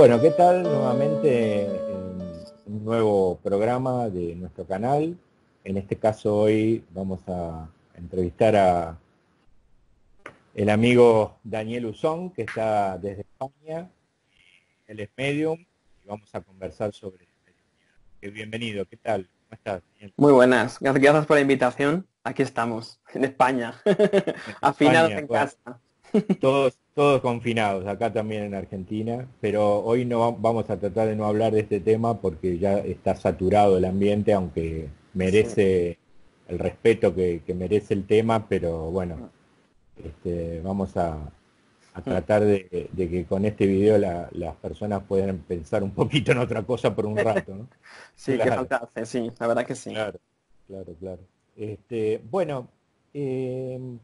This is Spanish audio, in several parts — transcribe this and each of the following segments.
Bueno, ¿qué tal? Nuevamente en un nuevo programa de nuestro canal. En este caso hoy vamos a entrevistar a el amigo Daniel Uzón, que está desde España. Él es medium y vamos a conversar sobre mediunidad. Bienvenido, ¿qué tal? ¿Cómo estás, Daniel? Muy buenas, gracias por la invitación. Aquí estamos, en España, En afinados España, en bueno, casa. todos confinados, acá también en Argentina, pero hoy no vamos a tratar de no hablar de este tema porque ya está saturado el ambiente, aunque Sí. merece el respeto que merece el tema, pero bueno, Mm, vamos a mm. tratar de que con este video las personas puedan pensar un poquito en otra cosa por un rato, ¿no? Sí, qué Claro. falta hace, sí, la verdad que sí. Claro, claro, claro. Bueno,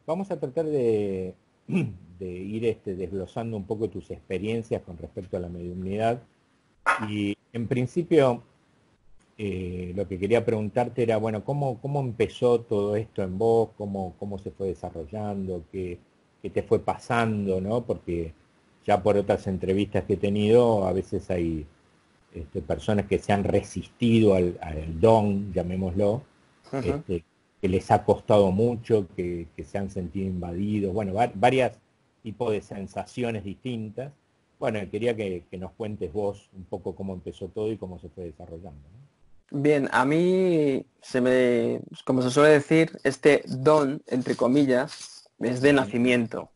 vamos a tratar de ir desglosando un poco tus experiencias con respecto a la mediunidad. Y en principio, lo que quería preguntarte era, bueno, ¿cómo empezó todo esto en vos? ¿Cómo se fue desarrollando? ¿Qué te fue pasando, ¿no? Porque ya por otras entrevistas que he tenido, a veces hay personas que se han resistido al don, llamémoslo, Ujú. este, que les ha costado mucho, que se han sentido invadidos, bueno, varias tipos de sensaciones distintas. Bueno, quería que nos cuentes vos un poco cómo empezó todo y cómo se fue desarrollando, ¿no? Bien, a mí como se suele decir, este don, entre comillas, es de Ujú. nacimiento.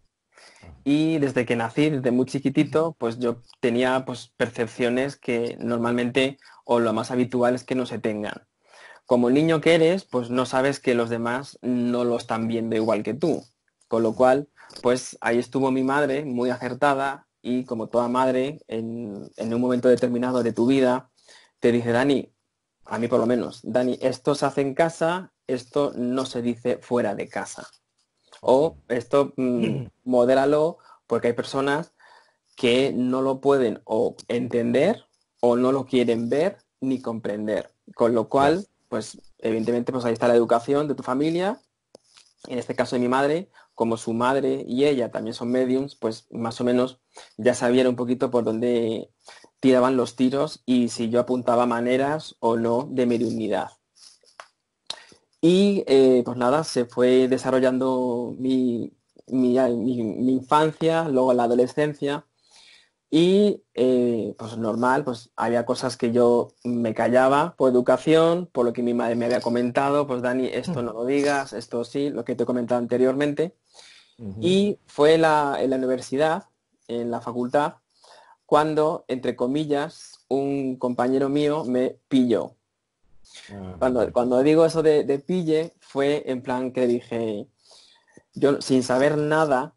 Ah, Y desde que nací, desde muy chiquitito, pues yo tenía pues percepciones que normalmente o lo más habitual es que no se tengan. Como el niño que eres, pues no sabes que los demás no lo están viendo igual que tú. Con lo cual, pues ahí estuvo mi madre muy acertada y como toda madre, en un momento determinado de tu vida, te dice, Dani, a mí por lo menos, Dani, esto se hace en casa, esto no se dice fuera de casa. ok. O esto modéralo porque hay personas que no lo pueden o entender o no lo quieren ver ni comprender. Con lo Claro. cual, pues evidentemente, pues ahí está la educación de tu familia, en este caso de mi madre, como su madre y ella también son mediums, pues más o menos ya sabían un poquito por dónde tiraban los tiros y si yo apuntaba maneras o no de mediunidad. Y pues nada, se fue desarrollando mi infancia, luego la adolescencia. Y pues normal, pues había cosas que yo me callaba por educación, por lo que mi madre me había comentado, pues Dani, esto no lo digas, esto sí, lo que te he comentado anteriormente. Ujú. Y fue en la universidad, en la facultad, cuando, entre comillas, un compañero mío me pilló. Ah, bien. Cuando digo eso de pille, fue en plan que dije, yo sin saber nada,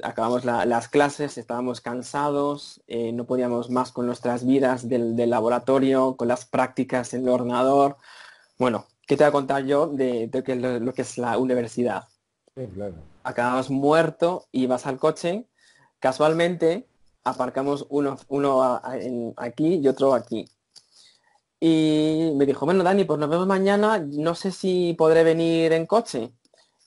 acabamos las clases, estábamos cansados, no podíamos más con nuestras vidas del laboratorio, con las prácticas en el ordenador. Bueno, ¿qué te voy a contar yo de lo que es la universidad? Sí, claro. Acabamos muerto y vas al coche, casualmente aparcamos aquí y otro aquí. Y me dijo, bueno, Dani, pues nos vemos mañana, no sé si podré venir en coche.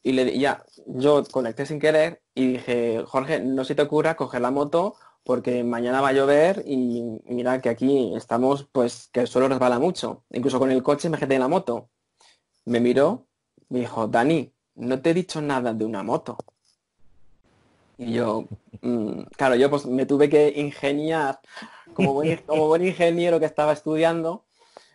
Ya, yo conecté sin querer y dije, Jorge, no se te ocurra coger la moto porque mañana va a llover y mira que aquí estamos, pues que el suelo resbala mucho. Incluso con el coche me jeté en la moto. Me miró, me dijo, Dani, no te he dicho nada de una moto. Y yo, claro, yo pues me tuve que ingeniar como buen ingeniero que estaba estudiando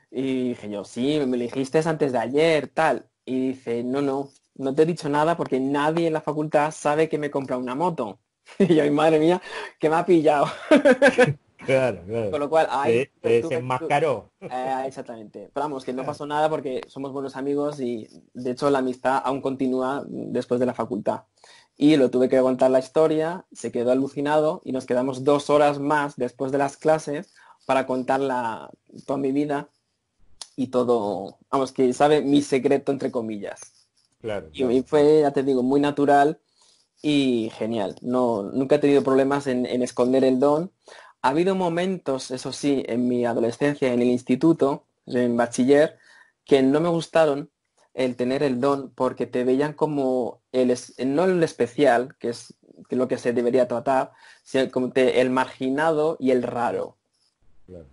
y dije yo, sí, me lo dijiste antes de ayer, tal. Y dice, no te he dicho nada porque nadie en la facultad sabe que me compra una moto. Y yo, ay, madre mía, que me ha pillado. Claro, claro. Con lo cual, ahí Te desenmascaró. exactamente. Pero vamos, que no Claro. pasó nada porque somos buenos amigos y de hecho la amistad aún continúa después de la facultad. Y lo tuve que contar la historia, se quedó alucinado y nos quedamos 2 horas más después de las clases para contar toda mi vida y todo, vamos, que sabe mi secreto entre comillas. Claro, Y claro, claro. fue, ya te digo, muy natural y genial. No, nunca he tenido problemas en esconder el don. Ha habido momentos, eso sí, en mi adolescencia, en el instituto, en bachiller, que no me gustaron el tener el don porque te veían como no el especial, que es que es lo que se debería tratar, sino como el marginado y el raro. Claro.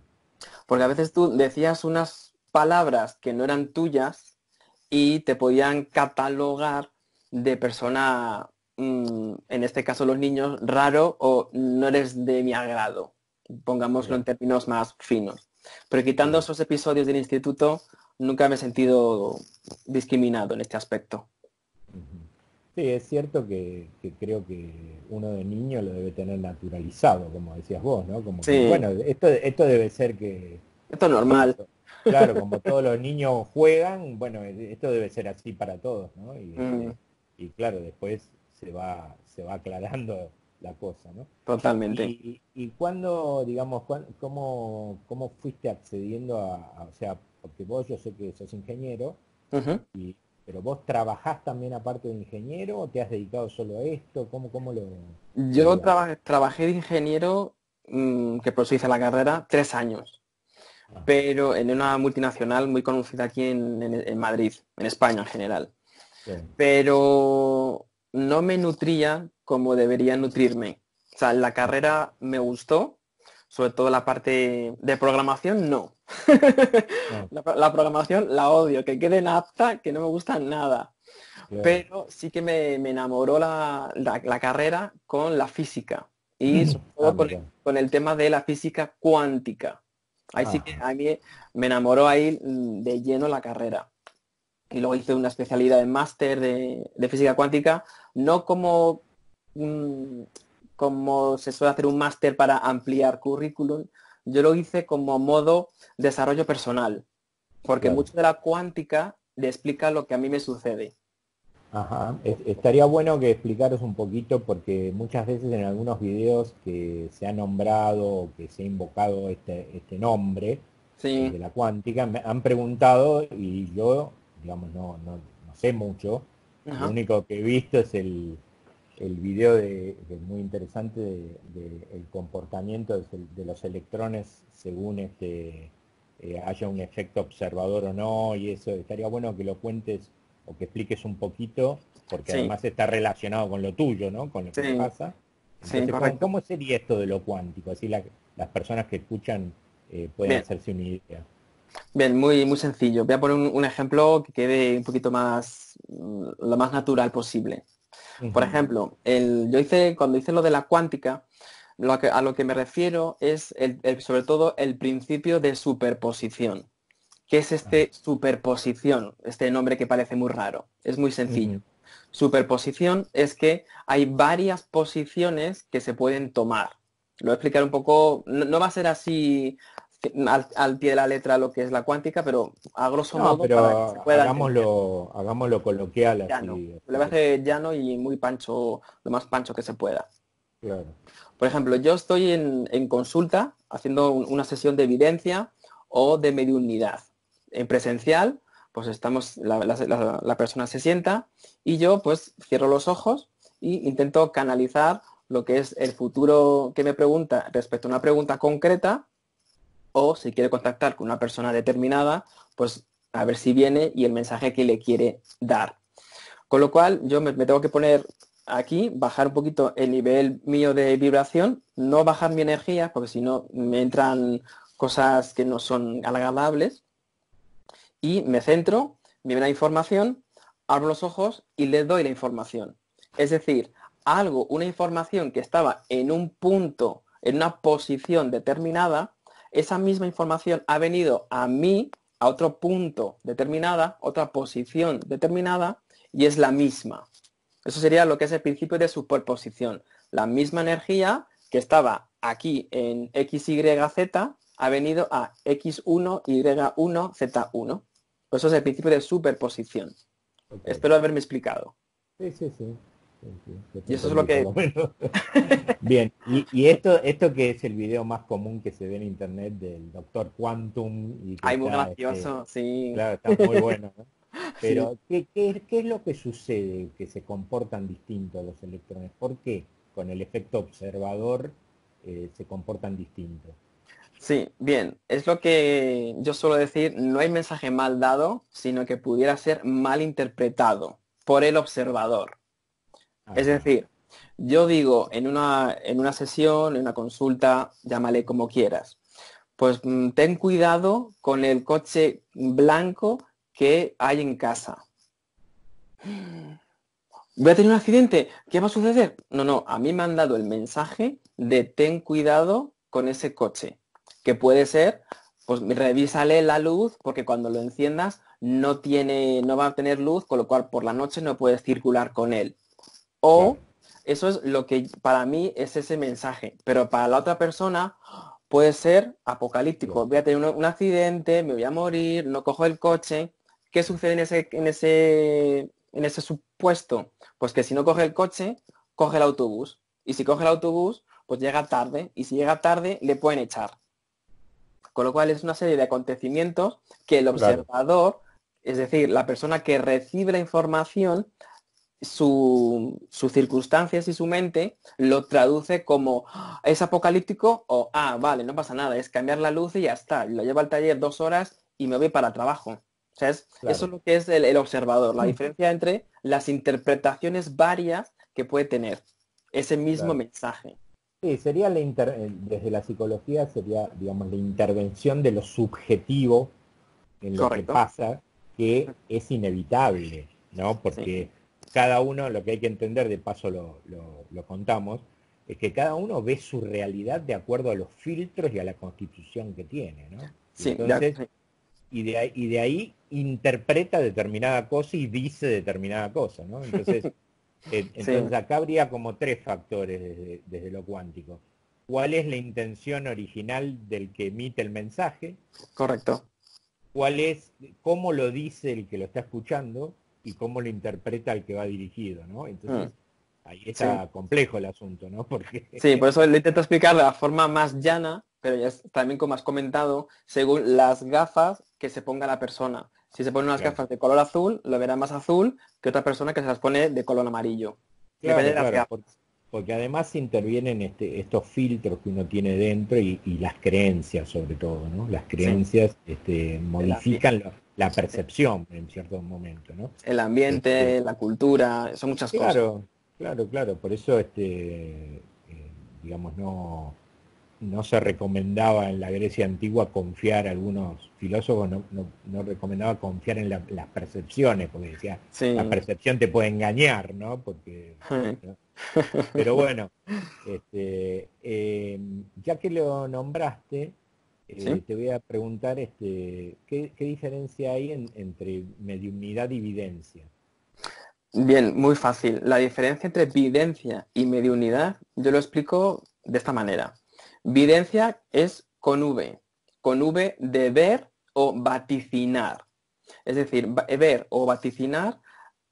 Porque a veces tú decías unas palabras que no eran tuyas y te podían catalogar de persona, en este caso los niños, raro o no eres de mi agrado, pongámoslo en Claro. términos más finos. Pero quitando Sí. esos episodios del instituto, nunca me he sentido discriminado en este aspecto. Ujú. Sí, es cierto que creo que uno de niño lo debe tener naturalizado, como decías vos, ¿no? Como que, Sí, bueno, esto debe ser que esto es normal. eso, claro, como todos los niños juegan, bueno, esto debe ser así para todos, ¿no? Mm, Y claro, después se va aclarando la cosa, ¿no? totalmente. Y cuándo, digamos, cómo fuiste accediendo o sea, porque vos yo sé que sos ingeniero, Ujú. y, pero vos trabajás también aparte de ingeniero o te has dedicado solo a esto, ¿cómo lo Yo llevas? trabajé de ingeniero, que por eso hice la carrera, 3 años, Ajá, pero en una multinacional muy conocida aquí en Madrid, en España en general. sí. Pero no me nutría como debería nutrirme. O sea, la carrera me gustó, sobre todo la parte de programación, no. No, La programación la odio, que quede en apta, que no me gusta nada. claro. Pero sí que me enamoró la carrera con la física y sobre Ah, todo mira. con el tema de la física cuántica. Ahí sí que Ajá, a mí me enamoró ahí, de lleno la carrera. Y luego hice una especialidad en máster de física cuántica, no mm, como se suele hacer un máster para ampliar currículum, yo lo hice como modo desarrollo personal, porque claro. mucho de la cuántica le explica lo que a mí me sucede. Ajá, estaría bueno que explicaros un poquito porque muchas veces en algunos videos que se ha nombrado o que se ha invocado este nombre, el Sí, de la cuántica, me han preguntado y yo, digamos, no sé mucho. Lo ajá, único que he visto es el video que es muy interesante de el comportamiento de los electrones según haya un efecto observador o no, y eso estaría bueno que lo cuentes o que expliques un poquito, porque sí, además está relacionado con lo tuyo, ¿no? Con lo que te sí, pasa. sí, Entonces, ¿cómo, correcto. cómo sería esto de lo cuántico? Así las personas que escuchan pueden Bien, hacerse una idea. bien, muy, muy sencillo. Voy a poner un ejemplo que quede un poquito más, lo más natural posible. Por Ujú. ejemplo, cuando hice lo de la cuántica, a lo que me refiero es sobre todo el principio de superposición. ¿Qué es Ah, este superposición? Este nombre que parece muy raro. Es muy sencillo. ujú. Superposición es que hay varias posiciones que se pueden tomar. Lo voy a explicar un poco, no, no va a ser así al pie de la letra lo que es la cuántica, pero a grosso No, modo para que se pero pueda entender. hagámoslo coloquial Llano. así, Lo así voy a que, hacer llano y muy pancho, lo más pancho que se pueda. claro. Por ejemplo, yo estoy en consulta haciendo una sesión de evidencia o de mediunidad. En presencial, pues estamos, la persona se sienta y yo pues cierro los ojos e intento canalizar lo que es el futuro que me pregunta respecto a una pregunta concreta, o si quiere contactar con una persona determinada, pues a ver si viene y el mensaje que le quiere dar. Con lo cual, yo me tengo que poner aquí, bajar un poquito el nivel mío de vibración, no bajar mi energía, porque si no me entran cosas que no son agradables, y me centro, me viene la información, abro los ojos y le doy la información. Es decir, algo, una información que estaba en un punto, en una posición determinada, esa misma información ha venido a mí, a otro punto determinada, otra posición determinada, y es la misma. Eso sería lo que es el principio de superposición. La misma energía que estaba aquí en XYZ ha venido a X1, Y1, Z1. Eso es el principio de superposición. Ok. Espero haberme explicado. Sí, sí, sí. Sí, sí, yo te Y eso es lo entendí por que lo menos. Bien, y esto que es el video más común que se ve en internet del doctor Quantum y que hay muy está, gracioso, sí. claro, está muy bueno, ¿no? Sí. Pero, ¿qué es lo que sucede que se comportan distintos los electrones? ¿Por qué con el efecto observador se comportan distintos? Sí, bien, es lo que yo suelo decir, no hay mensaje mal dado, sino que pudiera ser mal interpretado por el observador. Es Ajá, decir, Yo digo, en una sesión, en una consulta, llámale como quieras, pues ten cuidado con el coche blanco que hay en casa. ¿Voy a tener un accidente? ¿Qué va a suceder? No, no, a mí me han dado el mensaje de ten cuidado con ese coche, que puede ser, pues revísale la luz, porque cuando lo enciendas no va a tener luz, con lo cual por la noche no puedes circular con él. Claro, O eso es lo que para mí es ese mensaje, pero para la otra persona puede ser apocalíptico. claro, Voy a tener un accidente, me voy a morir, no cojo el coche. ¿Qué sucede en ese supuesto? Pues que si no coge el coche, coge el autobús. Y si coge el autobús, pues llega tarde. Y si llega tarde, le pueden echar. Con lo cual es una serie de acontecimientos que el claro. observador, es decir, la persona que recibe la información, sus circunstancias y su mente lo traduce como es apocalíptico o vale, no pasa nada, es cambiar la luz y ya está. Lo llevo al taller 2 horas y me voy para trabajo. O sea, eso Claro. es lo que es el observador, la diferencia entre las interpretaciones varias que puede tener ese mismo Claro. mensaje. Sí, sería desde la psicología sería, digamos, la intervención de lo subjetivo en lo que Correcto. pasa, que es inevitable, ¿no? Sí, Porque cada uno, lo que hay que entender, de paso lo contamos, es que cada uno ve su realidad de acuerdo a los filtros y a la constitución que tiene, ¿no? Y sí, entonces, sí. y de ahí interpreta determinada cosa y dice determinada cosa, ¿no? Entonces, Sí, entonces acá habría como tres factores desde lo cuántico. ¿Cuál es la intención original del que emite el mensaje? correcto. ¿Cuál es, cómo lo dice el que lo está escuchando y cómo lo interpreta el que va dirigido, ¿no? Mm, Entonces, ahí sí. está complejo el asunto, ¿no? Porque, Sí, por eso lo intento explicar de la forma más llana, pero ya también como has comentado, según las gafas que se ponga la persona. Si se pone unas claro, gafas de color azul, lo verá más azul que otra persona que se las pone de color amarillo. Depende claro, de las claro, gafas. porque además intervienen estos filtros que uno tiene dentro y las creencias sobre todo, ¿no? Las Sí, creencias el ambiente, modifican la percepción en cierto momento, ¿no? el Este, ambiente, la cultura, son muchas cosas. claro, claro, claro, por eso digamos, no se recomendaba en la Grecia antigua confiar, algunos filósofos no recomendaba confiar en las percepciones, porque decía, la Sí. percepción te puede engañar, ¿no? Porque, ¿no? Pero bueno, ya que lo nombraste, ¿Sí? te voy a preguntar, ¿qué diferencia hay entre mediumnidad y videncia? Bien, muy fácil. La diferencia entre videncia y mediunidad, yo lo explico de esta manera. Videncia es con V de ver o vaticinar. Es decir, ver o vaticinar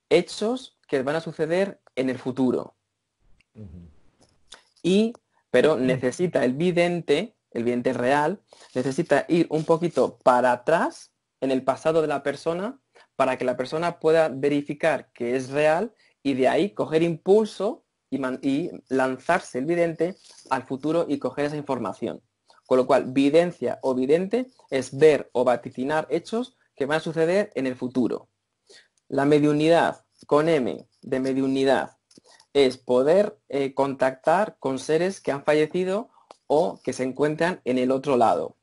hechos que van a suceder en el futuro. Ujú. Y, pero necesita el vidente real, necesita ir un poquito para atrás en el pasado de la persona para que la persona pueda verificar que es real y de ahí coger impulso y lanzarse el vidente al futuro y coger esa información. Con lo cual, videncia o vidente es ver o vaticinar hechos que van a suceder en el futuro. La mediunidad, con M de mediunidad, es poder contactar con seres que han fallecido o que se encuentran en el otro lado.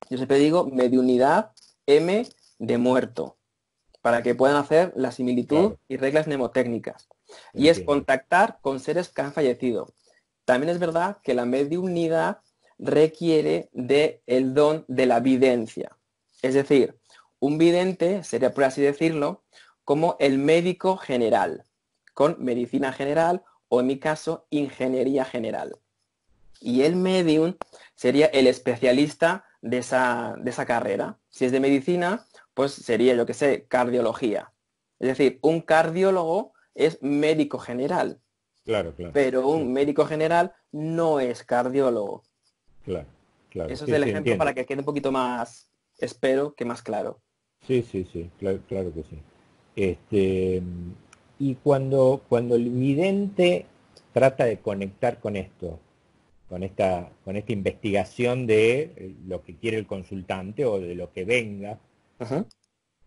Yo siempre digo mediunidad M de muerto, para que puedan hacer la similitud Claro, y reglas mnemotécnicas. Y es entiendo. contactar con seres que han fallecido. También es verdad que la mediunidad requiere de el don de la videncia. Es decir, un vidente sería, por así decirlo, como el médico general, con medicina general o en mi caso, ingeniería general. Y el medium sería el especialista de esa carrera. Si es de medicina, pues sería, yo que sé, cardiología. Es decir, un cardiólogo es médico general, Claro, claro. pero Sí, un médico general no es cardiólogo. claro, claro. Eso es Sí, el sí, ejemplo entiendo. para que quede un poquito más, espero que más claro. Sí, sí, sí, claro, claro que sí. Este, y cuando el vidente trata de conectar con esto, con esta investigación de lo que quiere el consultante o de lo que venga, Ujú.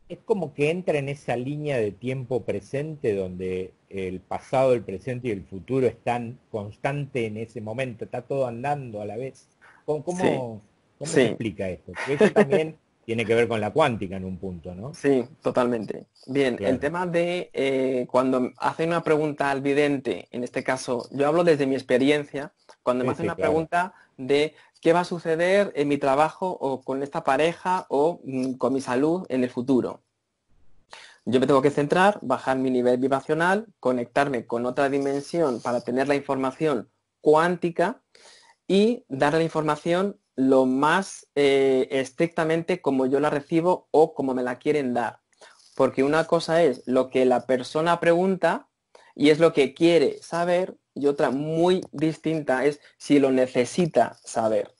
es como que entra en esa línea de tiempo presente donde el pasado, el presente y el futuro están constante en ese momento, está todo andando a la vez. ¿Cómo, Sí, cómo, cómo se sí. explica esto? Porque eso también tiene que ver con la cuántica en un punto, ¿no? Sí, totalmente. Bien, el Claro, tema de cuando hacen una pregunta al vidente, en este caso, yo hablo desde mi experiencia, cuando me sí, hacen sí, una claro. pregunta de qué va a suceder en mi trabajo o con esta pareja o con mi salud en el futuro. Yo me tengo que centrar, bajar mi nivel vibracional, conectarme con otra dimensión para tener la información cuántica y dar la información lo más estrictamente como yo la recibo o como me la quieren dar. Porque una cosa es lo que la persona pregunta y es lo que quiere saber y otra muy distinta es si lo necesita saber.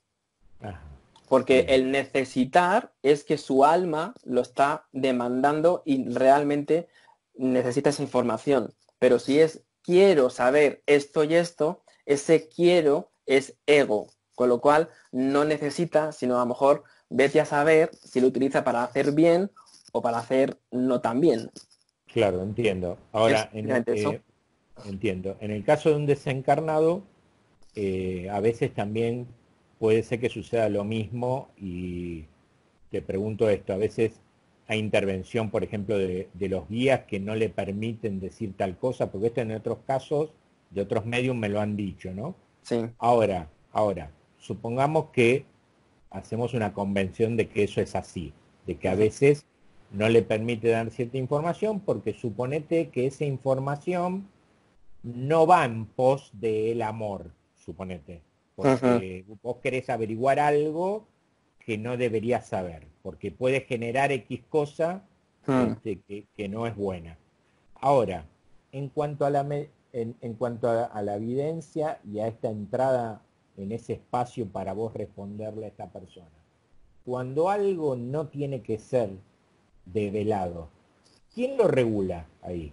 Ajá, Porque bien, el necesitar es que su alma lo está demandando y realmente necesita esa información. Pero si es quiero saber esto y esto, ese quiero es ego. Con lo cual no necesita, sino a lo mejor vete a saber si lo utiliza para hacer bien o para hacer no tan bien. claro, entiendo. Es Ahora, simplemente eso. entiendo. En el caso de un desencarnado, a veces también puede ser que suceda lo mismo y te pregunto esto, a veces hay intervención, por ejemplo, de los guías que no le permiten decir tal cosa, porque esto en otros casos de otros medios me lo han dicho, ¿no? Sí. Ahora, supongamos que hacemos una convención de que eso es así, de que a Ujú, veces no le permite dar cierta información porque suponete que esa información no va en pos del amor, suponete, ujú, porque vos querés averiguar algo que no deberías saber, porque puede generar X cosa ujú. que no es buena. Ahora, en cuanto a en cuanto a la evidencia y a esta entrada en ese espacio para vos responderle a esta persona, cuando algo no tiene que ser develado, ¿quién lo regula ahí?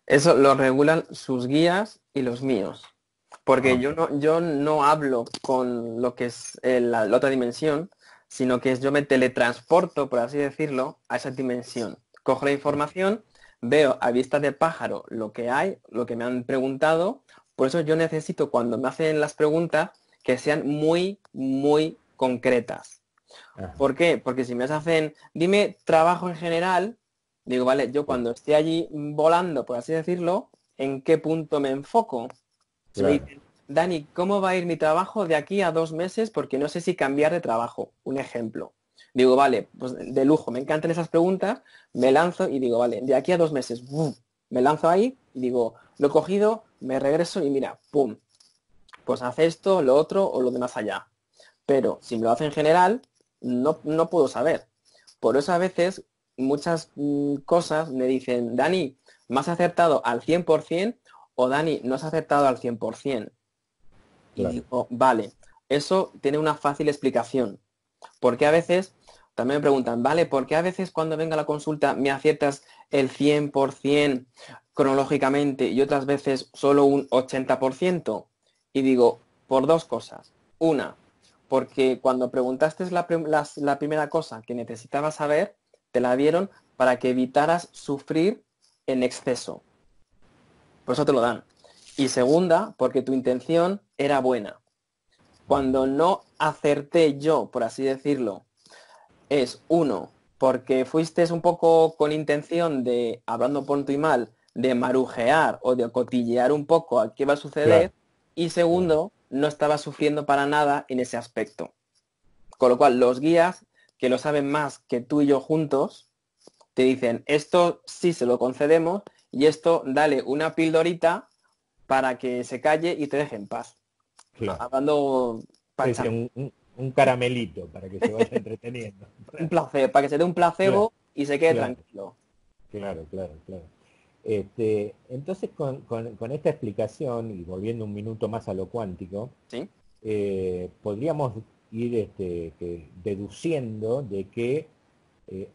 Eso lo regulan sus guías y los míos. Ah, Porque ok, yo no hablo con lo que es la otra dimensión, sino que yo me teletransporto, por así decirlo, a esa dimensión. Cojo la ok, información, veo a vista de pájaro lo que hay, lo que me han preguntado. Por eso yo necesito cuando me hacen las preguntas que sean muy, muy concretas. ajá, ¿Por qué? Porque si me hacen, dime trabajo en general, digo, vale, yo sí, cuando esté allí volando, por así decirlo, ¿en qué punto me enfoco? Si me claro, dicen, Dani, ¿cómo va a ir mi trabajo de aquí a 2 meses? Porque no sé si cambiar de trabajo. Un ejemplo. Digo, vale, pues de lujo, me encantan esas preguntas, me lanzo y digo, vale, de aquí a 2 meses, ¡bum! Me lanzo ahí y digo, lo he cogido, me regreso y mira, ¡pum! Pues hace esto, lo otro o lo demás allá. Pero si me lo hace en general, no puedo saber. Por eso a veces muchas cosas me dicen, Dani, ¿me has acertado al 100% o Dani, no has acertado al 100%? Y claro. digo, vale, eso tiene una fácil explicación. Porque a veces, también me preguntan, vale, ¿por qué a veces cuando venga la consulta me aciertas el 100% cronológicamente y otras veces solo un 80%? Y digo, por dos cosas. Una, porque cuando preguntaste la primera cosa que necesitabas saber, te la dieron para que evitaras sufrir en exceso. Por eso te lo dan. Y segunda, porque tu intención era buena. Cuando no acerté yo, por así decirlo, es uno, porque fuiste un poco con intención de, hablando pronto y mal, de marujear o de cotillear un poco a qué va a Claro, suceder. Y claro. segundo, no estabas sufriendo para nada en ese aspecto. Con lo cual, los guías, que lo saben más que tú y yo juntos, te dicen, esto sí se lo concedemos y esto dale una pildorita para que se calle y te deje en paz. Claro. Hablando Es pachán. un caramelito para que se vaya entreteniendo. Un placer, para que se dé un Claro, placebo y se quede claro, tranquilo. claro. Entonces, con esta explicación, y volviendo un minuto más a lo cuántico, ¿Sí? podríamos ir deduciendo de que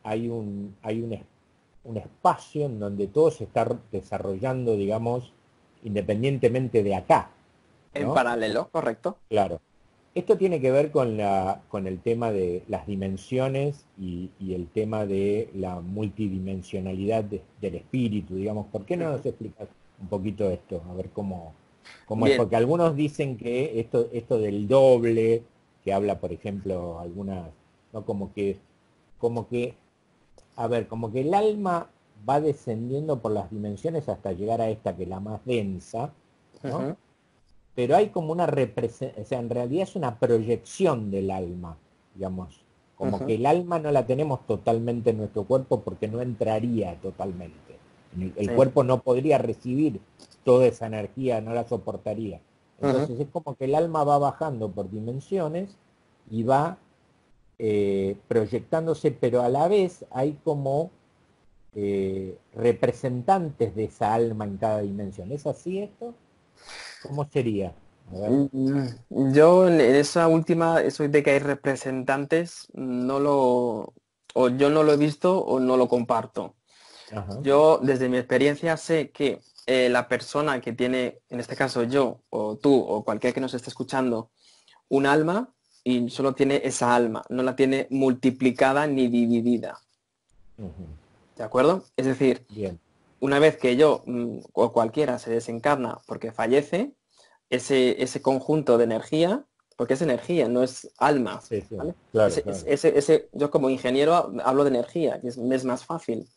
hay un espacio en donde todo se está desarrollando, digamos, independientemente de acá, En ¿no? paralelo, correcto. Claro. Esto tiene que ver con el tema de las dimensiones y el tema de la multidimensionalidad del espíritu, digamos. ¿Por qué no nos explicas un poquito esto? A ver cómo es, Bien. porque algunos dicen que esto del doble, que habla, por ejemplo, algunas, ¿no? Como que, a ver, como que el alma va descendiendo por las dimensiones hasta llegar a esta que es la más densa, ¿no? Ujú, Pero hay como una representación, o sea, en realidad es una proyección del alma, digamos, como que ujú. el alma no la tenemos totalmente en nuestro cuerpo porque no entraría totalmente. El Sí. cuerpo no podría recibir toda esa energía, no la soportaría. Ujú. Entonces es como que el alma va bajando por dimensiones y va proyectándose, pero a la vez hay como representantes de esa alma en cada dimensión. ¿Es así esto? ¿Cómo sería? A ver. Yo en esa última, eso de que hay representantes, o yo no lo he visto o no lo comparto. Ajá. Yo, desde mi experiencia, sé que la persona que tiene, en este caso yo, o tú, o cualquiera que nos esté escuchando, un alma y solo tiene esa alma, no la tiene multiplicada ni dividida. Ujú. ¿De acuerdo? Es decir, Bien, una vez que yo o cualquiera se desencarna porque fallece, ese conjunto de energía, porque es energía, no es alma, sí, sí, ¿vale? claro, claro. Yo como ingeniero hablo de energía, que es más fácil.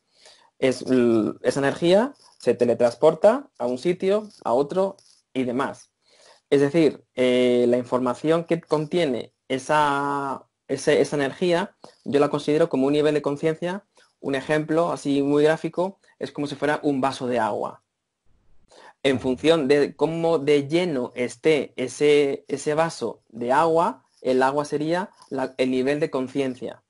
Esa energía se teletransporta a un sitio, a otro y demás. Es decir, la información que contiene esa energía, yo la considero como un nivel de conciencia. Un ejemplo así muy gráfico es como si fuera un vaso de agua. En Ajá, función de cómo de lleno esté ese vaso de agua, el agua sería el nivel de conciencia.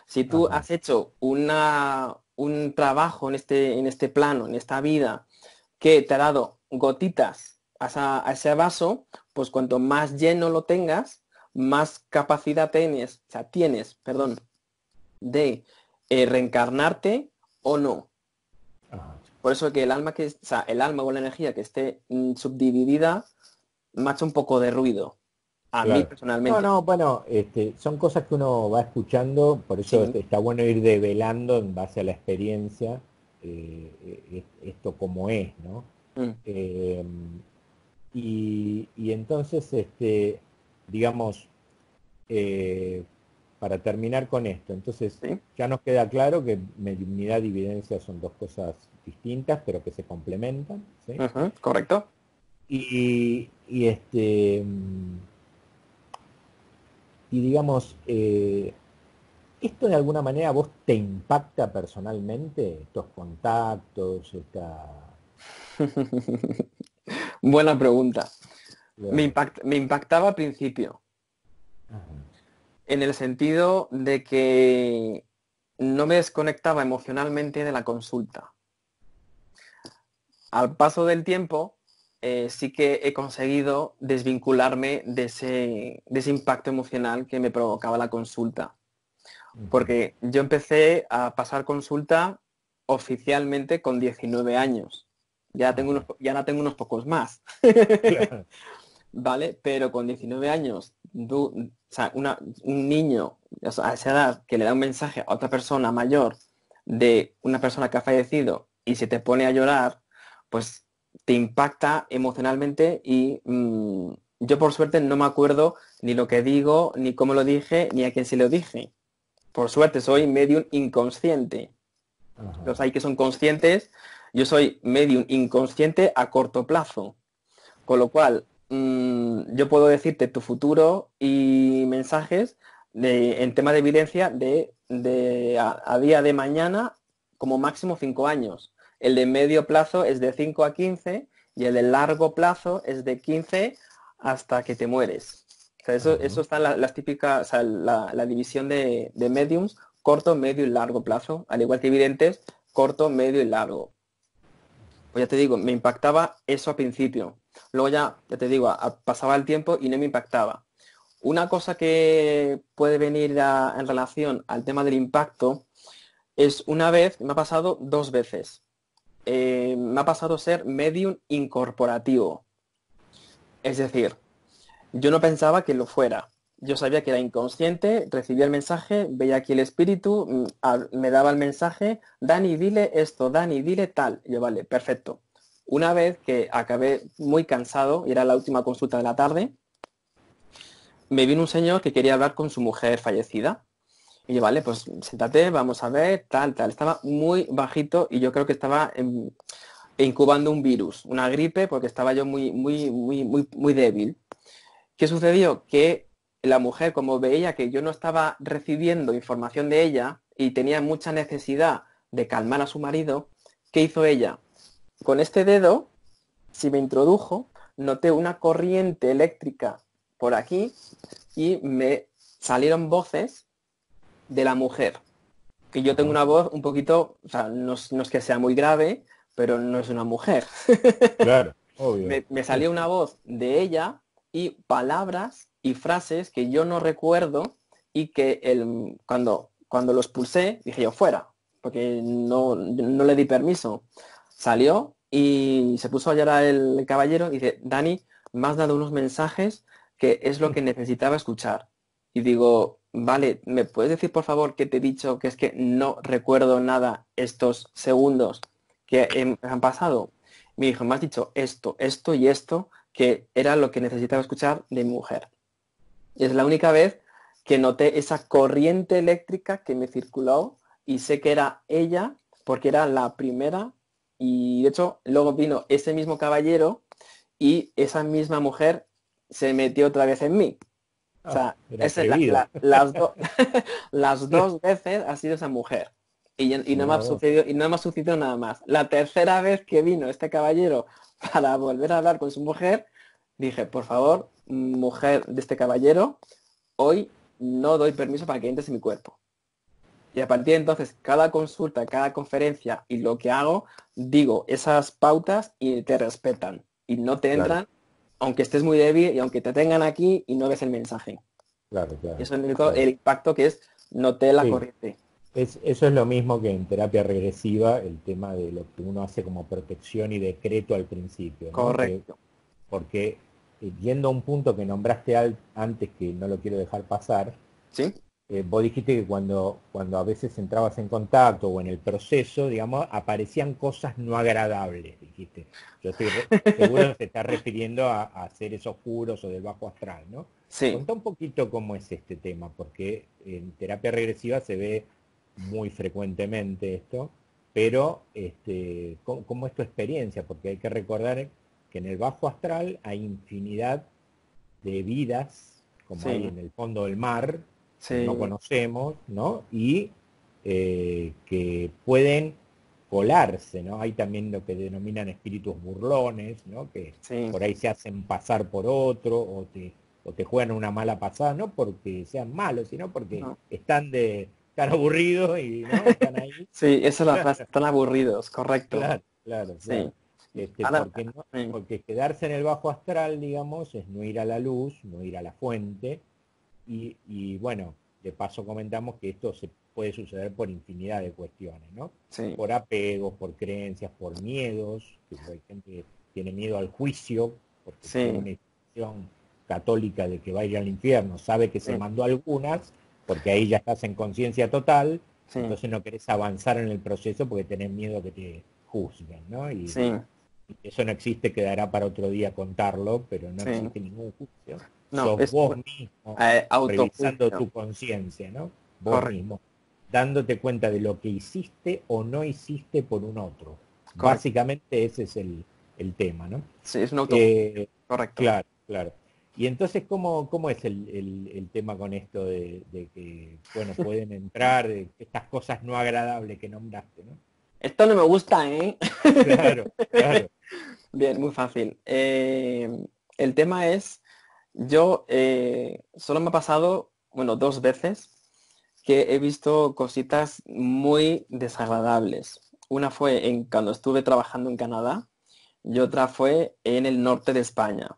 Si tú ajá, has hecho un trabajo en este plano, en esta vida, que te ha dado gotitas a ese vaso, pues cuanto más lleno lo tengas, más capacidad perdón, de reencarnarte o no. ajá. Por eso que o sea, el alma o la energía que esté subdividida me ha hecho un poco de ruido. A mí Claro. No, personalmente. no, bueno, son cosas que uno va escuchando, por eso Sí. está bueno ir develando en base a la experiencia esto como es, ¿no? Mm, Eh, y entonces, digamos, eh, para terminar con esto, entonces sí. ya nos queda claro que mediunidad y evidencia son dos cosas distintas, pero que se complementan, ¿sí? Ujú, correcto. Y digamos, ¿esto de alguna manera a vos te impacta personalmente? Estos contactos, esta... Buena pregunta. Claro. Me impactaba al principio, Ajá, en el sentido de que no me desconectaba emocionalmente de la consulta. Al paso del tiempo, sí que he conseguido desvincularme de ese impacto emocional que me provocaba la consulta. ujú. Porque yo empecé a pasar consulta oficialmente con 19 años. Ajá, Ya no tengo unos pocos más. claro. ¿Vale? Pero con 19 años, o sea, un niño, o sea, a esa edad que le da un mensaje a otra persona mayor de una persona que ha fallecido y se te pone a llorar, pues te impacta emocionalmente y yo por suerte no me acuerdo ni lo que digo, ni cómo lo dije, ni a quién se lo dije. Por suerte soy medium inconsciente. Ajá, Los hay que son conscientes, yo soy medium inconsciente a corto plazo. Con lo cual, yo puedo decirte tu futuro y mensajes en tema de evidencia a día de mañana como máximo 5 años. El de medio plazo es de 5 a 15 y el de largo plazo es de 15 hasta que te mueres. O sea, eso ajá. está en las típicas, o sea, la división de mediums, corto, medio y largo plazo, al igual que evidentes, corto, medio y largo. Pues ya te digo, me impactaba eso al principio. Luego ya te digo, pasaba el tiempo y no me impactaba. Una cosa que puede venir en relación al tema del impacto es una vez, me ha pasado dos veces. Me ha pasado ser medium incorporativo. Es decir, yo no pensaba que lo fuera. Yo sabía que era inconsciente, recibía el mensaje, veía aquí el espíritu, me daba el mensaje, Dani, dile esto, Dani, dile tal. Y yo, vale, perfecto. Una vez que acabé muy cansado, y era la última consulta de la tarde, me vino un señor que quería hablar con su mujer fallecida. Y yo, vale, pues siéntate, vamos a ver, tal, tal. Estaba muy bajito y yo creo que estaba incubando un virus, una gripe, porque estaba yo muy débil. ¿Qué sucedió? Que la mujer, como veía que yo no estaba recibiendo información de ella y tenía mucha necesidad de calmar a su marido, ¿qué hizo ella? Con este dedo, si me introdujo, noté una corriente eléctrica por aquí y me salieron voces de la mujer. Y yo tengo Ajá. una voz un poquito, o sea, no es que sea muy grave, pero no es una mujer. Claro, obvio. Me salió una voz de ella y palabras y frases que yo no recuerdo y que cuando los pulsé dije yo fuera, porque no le di permiso. Salió y se puso a llorar el caballero y dice, Dani, me has dado unos mensajes que es lo que necesitaba escuchar. Y digo, vale, ¿me puedes decir por favor que te he dicho que es que no recuerdo nada estos segundos que han pasado? Me dijo, me has dicho esto, esto y esto, que era lo que necesitaba escuchar de mi mujer. Y es la única vez que noté esa corriente eléctrica que me circuló y sé que era ella porque era la primera y de hecho luego vino ese mismo caballero y esa misma mujer se metió otra vez en mí. O Ah, sea, era atrevido. las dos veces ha sido esa mujer. Y no me Mirá ha vos. sucedido, y no me ha sucedido nada más. La tercera vez que vino este caballero para volver a hablar con su mujer, dije, por favor, mujer de este caballero, hoy no doy permiso para que entres en mi cuerpo. Y a partir de entonces, cada consulta, cada conferencia y lo que hago, digo esas pautas y te respetan. Y no te Claro, entran, aunque estés muy débil y aunque te tengan aquí y no ves el mensaje. claro, claro, Eso es el único claro. el impacto que es noté la Sí, corriente. eso es lo mismo que en terapia regresiva, el tema de lo que uno hace como protección y decreto al principio, ¿no? Correcto. Porque yendo a un punto que nombraste antes, que no lo quiero dejar pasar, ¿Sí? vos dijiste que cuando a veces entrabas en contacto o en el proceso, digamos, aparecían cosas no agradables, dijiste. Yo estoy seguro que se está refiriendo a seres oscuros o del bajo astral, ¿no? Sí. Contá un poquito cómo es este tema, porque en terapia regresiva se ve muy frecuentemente esto, pero ¿cómo es tu experiencia? Porque hay que recordar que en el bajo astral hay infinidad de vidas, como hay Sí. en el fondo del mar, que no Sí. conocemos, ¿no? Y que pueden colarse, ¿no? Hay también lo que denominan espíritus burlones, ¿no? Que Sí. por ahí se hacen pasar por otro o te juegan una mala pasada, no porque sean malos, sino porque No. están aburridos y no están ahí. Sí, esa es la frase. Están aburridos, correcto. Claro, claro, claro. Sí. Ahora, Porque no, sí. porque quedarse en el bajo astral, digamos, es no ir a la luz, no ir a la fuente, y bueno, de paso comentamos que esto se puede suceder por infinidad de cuestiones, ¿no? Sí. Por apegos, por creencias, por miedos, que hay gente que tiene miedo al juicio, porque tiene Sí. una institución católica de que va a ir al infierno, sabe que se Sí. mandó algunas, porque ahí ya estás en conciencia total, Sí. entonces no querés avanzar en el proceso porque tenés miedo que te juzguen, ¿no? Y Sí. eso no existe, quedará para otro día contarlo, pero no Sí. existe ningún juicio. No, Sos es vos mismo revisando autojuicio. tu conciencia, ¿no? Vos Correcto. mismo, dándote cuenta de lo que hiciste o no hiciste por un otro. Correcto. Básicamente ese es el tema, ¿no? Sí, es un autojuicio. Eh, Correcto. claro, claro. Y entonces, ¿cómo es el tema con esto de que, bueno, pueden entrar, de estas cosas no agradables que nombraste, ¿no? Esto no me gusta, ¿eh? Claro, claro. Bien, muy fácil. El tema es, yo solo me ha pasado, bueno, dos veces que he visto cositas muy desagradables. Una fue cuando estuve trabajando en Canadá y otra fue en el norte de España,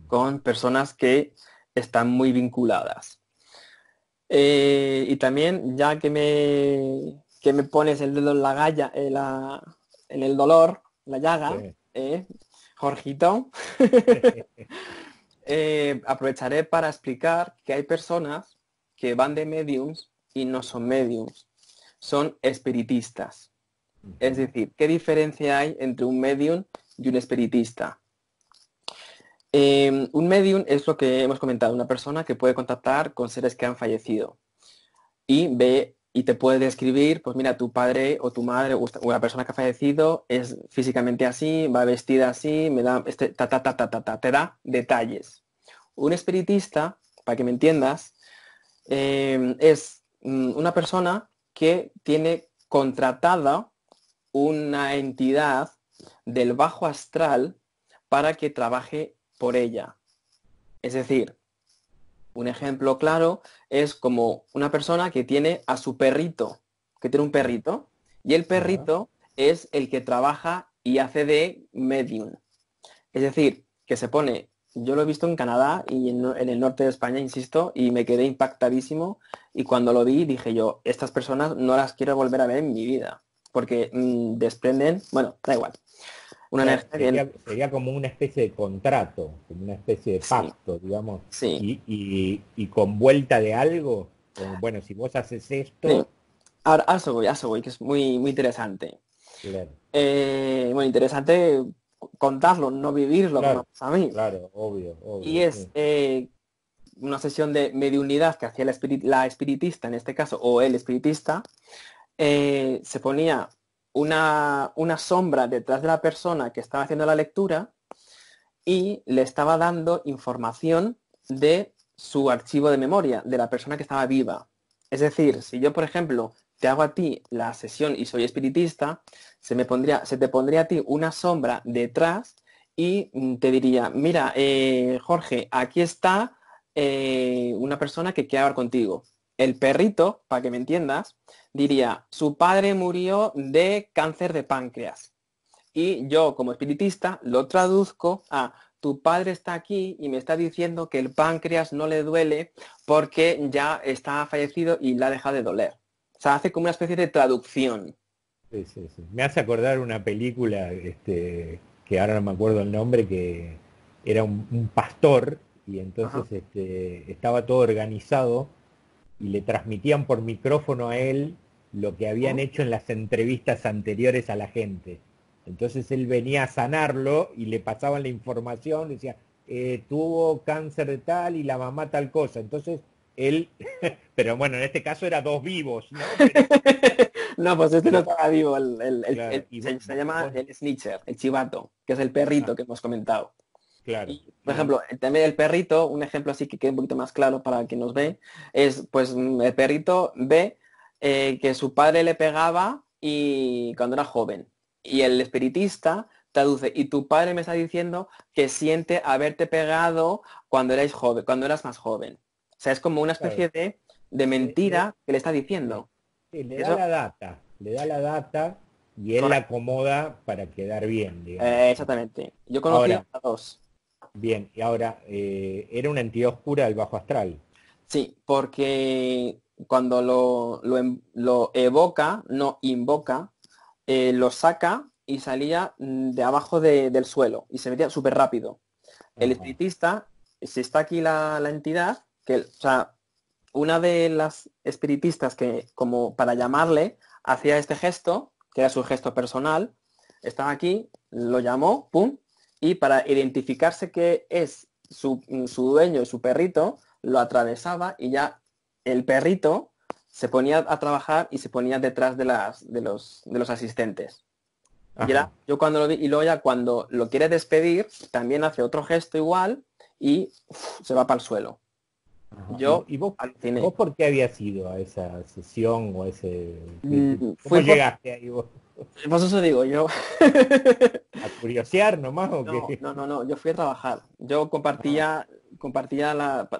con personas que están muy vinculadas. Y también, ya que me pones el dedo en la galla, en el dolor, la llaga, Sí. Jorgito, aprovecharé para explicar que hay personas que van de mediums y no son mediums, son espiritistas. Es decir, ¿qué diferencia hay entre un medium y un espiritista? Un medium es lo que hemos comentado, una persona que puede contactar con seres que han fallecido y ve y te puede describir, pues mira, tu padre o tu madre o una persona que ha fallecido es físicamente así, va vestida así, me da te da detalles. Un espiritista, para que me entiendas, es una persona que tiene contratada una entidad del bajo astral para que trabaje por ella. Es decir, un ejemplo claro es como una persona que tiene a su perrito, que tiene un perrito, y el Ajá. perrito es el que trabaja y hace de medium. Es decir, que se pone, yo lo he visto en Canadá y en el norte de España, insisto, y me quedé impactadísimo, y cuando lo vi dije yo, estas personas no las quiero volver a ver en mi vida, porque desprenden, bueno, da igual, una Claro, energía que... sería como una especie de contrato, como una especie de Sí, pacto, digamos, sí, y con vuelta de algo, como, bueno, si vos haces sí. esto, Ahora, a eso voy, que es muy, muy interesante. claro, Bueno, interesante contarlo, no vivirlo como claro, pasa a mí. claro, obvio, Y obvio, es sí. una sesión de mediunidad que hacía la espiritista, en este caso, o el espiritista, se ponía una sombra detrás de la persona que estaba haciendo la lectura y le estaba dando información de su archivo de memoria, de la persona que estaba viva. Es decir, si yo, por ejemplo, te hago a ti la sesión y soy espiritista, se te pondría a ti una sombra detrás y te diría, mira, Jorge, aquí está una persona que quiere hablar contigo. El perrito, para que me entiendas, diría, su padre murió de cáncer de páncreas. Y yo, como espiritista, lo traduzco a tu padre está aquí y me está diciendo que el páncreas no le duele porque ya está fallecido y le ha dejado de doler. O sea, hace como una especie de traducción. Sí, sí, sí. Me hace acordar una película, que ahora no me acuerdo el nombre, que era un pastor y entonces Ajá. estaba todo organizado y le transmitían por micrófono a él lo que habían ¿Mm? hecho en las entrevistas anteriores a la gente. Entonces él venía a sanarlo y le pasaban la información, decía, tuvo cáncer de tal y la mamá tal cosa. Entonces él, pero bueno, en este caso era dos vivos, ¿no? No, pues este no Pero estaba vivo. claro, y Se llama vos, el snitcher, el chivato, que es el ah, perrito que hemos comentado. claro, Y, por ejemplo, el tema del perrito, un ejemplo así que quede un poquito más claro para quien nos ve, es pues el perrito ve que su padre le pegaba y cuando era joven. Y el espiritista traduce, y tu padre me está diciendo que siente haberte pegado cuando erais joven, cuando eras más joven. O sea, es como una claro, especie de le, le- mentira que le está sí, diciendo. sí, Eso, le da la data y él la correcto. acomoda para quedar bien, digamos. Exactamente. Yo conocí a Ahora, dos. bien, y ahora, era una entidad oscura del bajo astral. Sí, porque cuando lo evoca, no invoca, lo saca y salía de abajo del suelo y se metía súper rápido. El Ajá, espiritista, si está aquí la entidad, o sea, una de las espiritistas que, como para llamarle, hacía este gesto, que era su gesto personal, estaba aquí, lo llamó, pum, y para identificarse que es su dueño y su perrito, lo atravesaba y ya el perrito se ponía a trabajar y se ponía detrás de los asistentes. Y era, ajá, yo cuando lo vi, y luego ya cuando lo quiere despedir, también hace otro gesto igual y se va para el suelo. ajá. Yo Y aluciné. vos por qué habías ido a esa sesión o a ese... ¿Cómo Fui por... llegaste ahí vos? Pues eso digo, yo... ¿A curiosear nomás o qué? No, no, no, no, yo fui a trabajar. Yo Ah,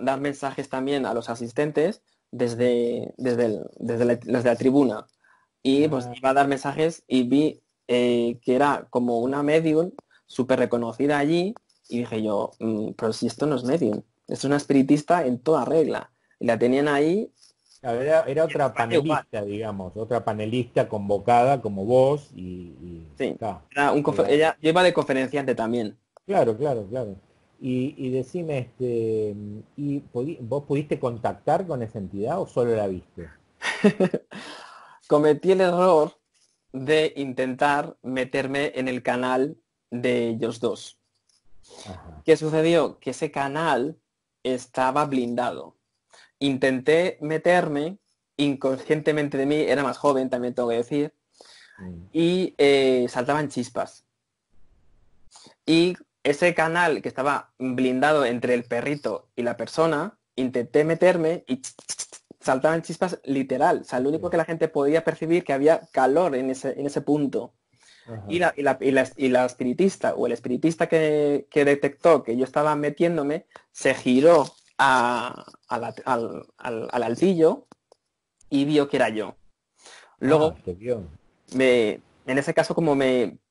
dar mensajes también a los asistentes desde la tribuna. Y pues ah, iba a dar mensajes y vi que era como una medium súper reconocida allí y dije yo, pero si esto no es medium, es una espiritista en toda regla. Y la tenían ahí era y el otra padre igual. panelista, digamos, otra panelista convocada como vos y Sí, ta, era era- ella, yo iba de conferenciante también. claro, claro, claro. Y decime, ¿vos pudiste contactar con esa entidad o solo la viste? Cometí el error de intentar meterme en el canal de ellos dos. Ajá, ¿Qué sucedió? Que ese canal estaba blindado. Intenté meterme inconscientemente de mí, era más joven, también tengo que decir, mm, y saltaban chispas. Y ese canal que estaba blindado entre el perrito y la persona, intenté meterme y saltaban chispas literal. O sea, lo único sí, que la gente podía percibir que había calor en ese punto. ajá, Y la espiritista o el espiritista que detectó que yo estaba metiéndome se giró al altillo y vio que era yo. Luego, te vio. en ese caso, como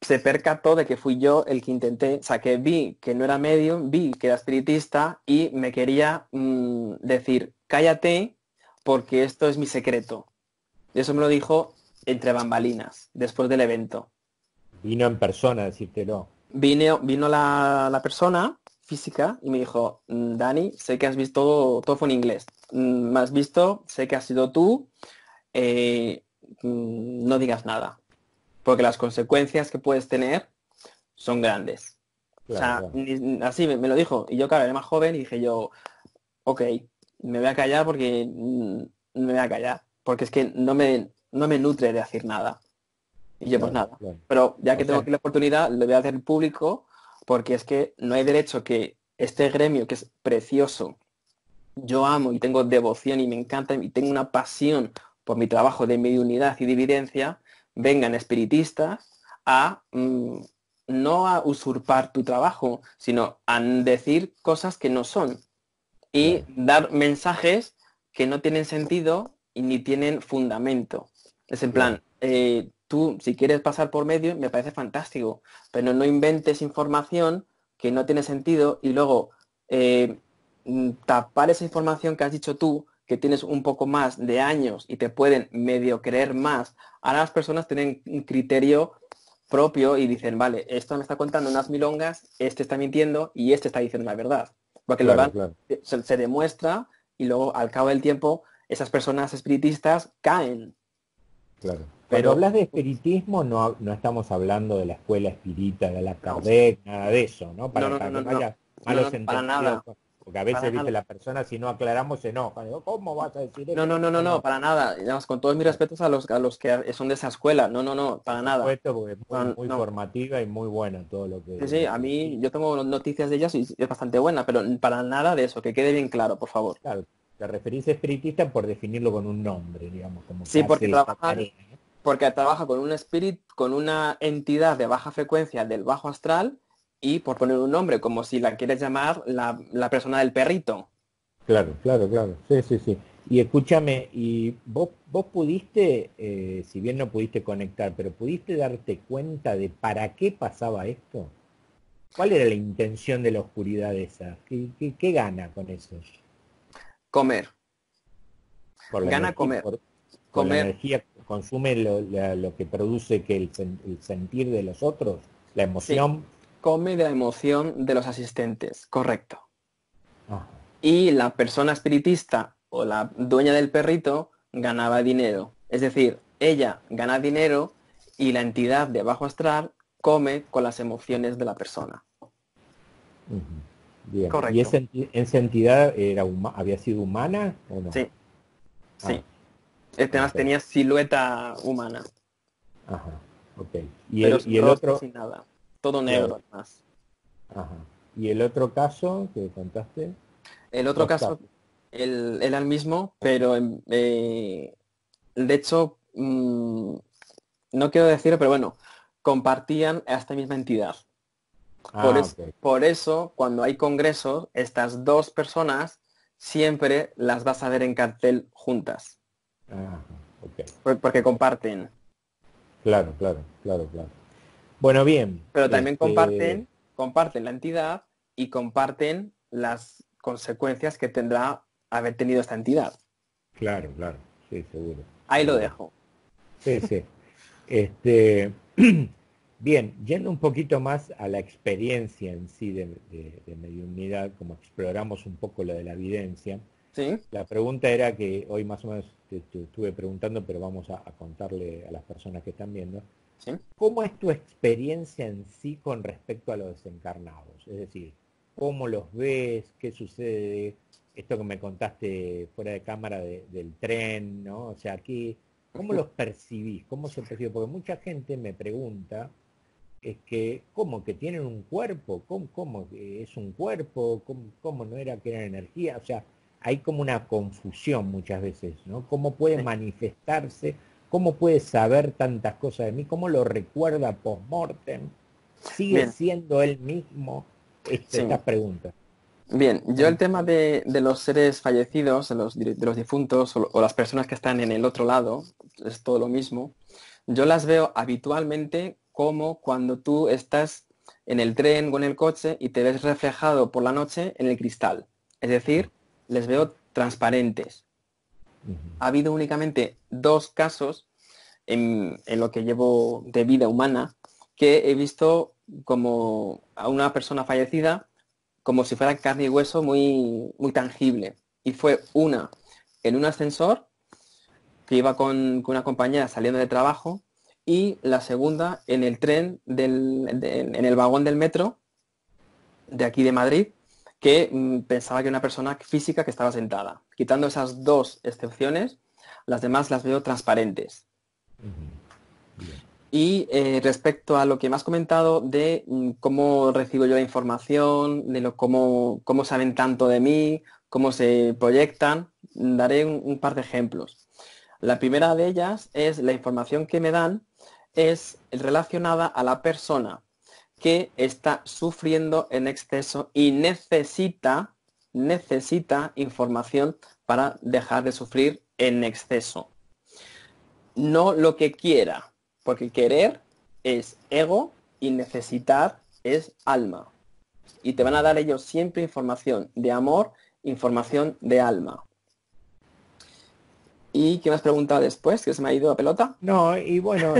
se percató de que fui yo el que intenté, o sea, que vi que no era medium, vi que era espiritista y me quería decir, cállate porque esto es mi secreto. Y eso me lo dijo entre bambalinas, después del evento. Vino en persona a decírtelo. Vino la persona física y me dijo, Dani, sé que has visto, todo fue en inglés, me has visto, sé que has sido tú, eh, no digas nada, porque las consecuencias que puedes tener son grandes. O Claro, sea, claro. así me lo dijo. Y yo, claro, era más joven y dije yo, ok, me voy a callar porque me voy a callar, porque es que no me nutre de decir nada. Y yo, pues Claro, nada. claro. Pero ya O que tengo sea, aquí la oportunidad, lo voy a hacer público, porque es que no hay derecho que este gremio, que es precioso, yo amo y tengo devoción y me encanta y tengo una pasión por mi trabajo de mediunidad y de evidencia, vengan espiritistas a no a usurpar tu trabajo, sino a decir cosas que no son y claro, dar mensajes que no tienen sentido y ni tienen fundamento. Es en claro, plan, tú si quieres pasar por medio me parece fantástico, pero no inventes información que no tiene sentido y luego tapar esa información que has dicho tú, que tienes un poco más de años y te pueden medio creer más. Ahora las personas tienen un criterio propio y dicen, vale, esto me está contando unas milongas, este está mintiendo y este está diciendo la verdad. Porque lo claro, van, claro, se demuestra y luego al cabo del tiempo esas personas espiritistas caen. claro. Cuando Pero hablas de espiritismo, no estamos hablando de la escuela espírita, de la no, Kardec, nada de eso, ¿no? no, no, no, Para que no, no no, haya no, malos no, para entendidos, nada, porque a para veces, viste, nada. la persona, si no aclaramos, se enoja. Digo, ¿cómo vas a decir No, eso? no, no, no, No, no, no, para nada. Y además, con todos mis claro, respetos a los que son de esa escuela. No, no, no, por para nada. supuesto, porque es muy, No, muy no. formativa y muy buena todo Sí, sí, lo a que mí explica. yo tengo noticias de ellas y es bastante buena, pero para nada de eso, que quede bien claro, por favor. Claro, te referís a espiritista por definirlo con un nombre, digamos, como que Sí, porque hace esa trabajan, tarea, ¿no? porque trabaja con un espíritu, con una entidad de baja frecuencia del bajo astral y por poner un nombre, como si la quieres llamar la persona del perrito. Claro, claro, claro. Sí, sí, sí. Y escúchame, y vos pudiste, si bien no pudiste conectar, pero pudiste darte cuenta de para qué pasaba esto. ¿Cuál era la intención de la oscuridad esa? ¿Qué gana con eso? Comer. Por la Gana energía, comer. por la Comer, energía, consume lo que produce que el sentir de los otros, la sí. emoción. Come de la emoción de los asistentes. Correcto. Ajá. Y la persona espiritista o la dueña del perrito ganaba dinero. Es decir, ella gana dinero y la entidad de bajo astral come con las emociones de la persona. Ujú. Bien. ¿Y Correcto. esa entidad había sido humana o no? Sí, Ah, sí. Además ok. tenía silueta humana, Ajá. Ok. pero Y sin el rostro, otro, sin nada. Todo claro. negro, además. Ajá. Y el otro caso que contaste, El otro dos caso, casos. era el mismo, pero de hecho, no quiero decirlo, pero bueno, compartían a esta misma entidad. Por Ah, eso, ok. por eso, cuando hay congresos, estas dos personas siempre las vas a ver en cartel juntas, Ajá. Ok. porque Ok. comparten. Claro, claro, claro, claro. Bueno, bien. Pero también comparten la entidad y comparten las consecuencias que tendrá haber tenido esta entidad. Claro, claro. Sí, seguro, Ahí lo seguro. dejo. Sí, sí. Este, Bien, yendo un poquito más a la experiencia en sí de mediunidad, como exploramos un poco lo de la evidencia, ¿Sí? la pregunta era que hoy más o menos te estuve preguntando, pero vamos a contarle a las personas que están viendo, ¿Sí? ¿cómo es tu experiencia en sí con respecto a los desencarnados? Es decir, ¿cómo los ves? ¿Qué sucede? Esto que me contaste fuera de cámara del tren, ¿no? O sea, aquí, ¿cómo los percibís? ¿Cómo se percibe? Porque mucha gente me pregunta, es que, ¿cómo que tienen un cuerpo? ¿Cómo que es un cuerpo? ¿Cómo no era que era energía? O sea, hay como una confusión muchas veces, ¿no? ¿Cómo puede Sí. manifestarse? ¿Cómo puede saber tantas cosas de mí? ¿Cómo lo recuerda post-mortem? ¿Sigue Bien, siendo él mismo? sí. Estas preguntas. Bien, yo el Son, tema de los seres fallecidos, de los difuntos o las personas que están en el otro lado, es todo lo mismo. Yo las veo habitualmente como cuando tú estás en el tren o en el coche y te ves reflejado por la noche en el cristal. Es decir, les veo transparentes. ujú, Ha habido únicamente 2 casos en lo que llevo de vida humana que he visto como a una persona fallecida como si fuera carne y hueso muy, muy tangible. Y fue una en un ascensor que iba con una compañera saliendo de trabajo y la segunda en el tren, en el vagón del metro de aquí de Madrid, que pensaba que era una persona física que estaba sentada. Quitando esas 2 excepciones, las demás las veo transparentes. ujú, bien. Y respecto a lo que me has comentado de cómo recibo yo la información, de cómo saben tanto de mí, cómo se proyectan, daré un par de ejemplos. La primera de ellas es la información que me dan es relacionada a la persona que está sufriendo en exceso y necesita información para dejar de sufrir en exceso. No lo que quiera, porque querer es ego y necesitar es alma. Y te van a dar ellos siempre información de amor, información de alma. ¿Y qué me has preguntado después? ¿Que se me ha ido la pelota? No, y bueno,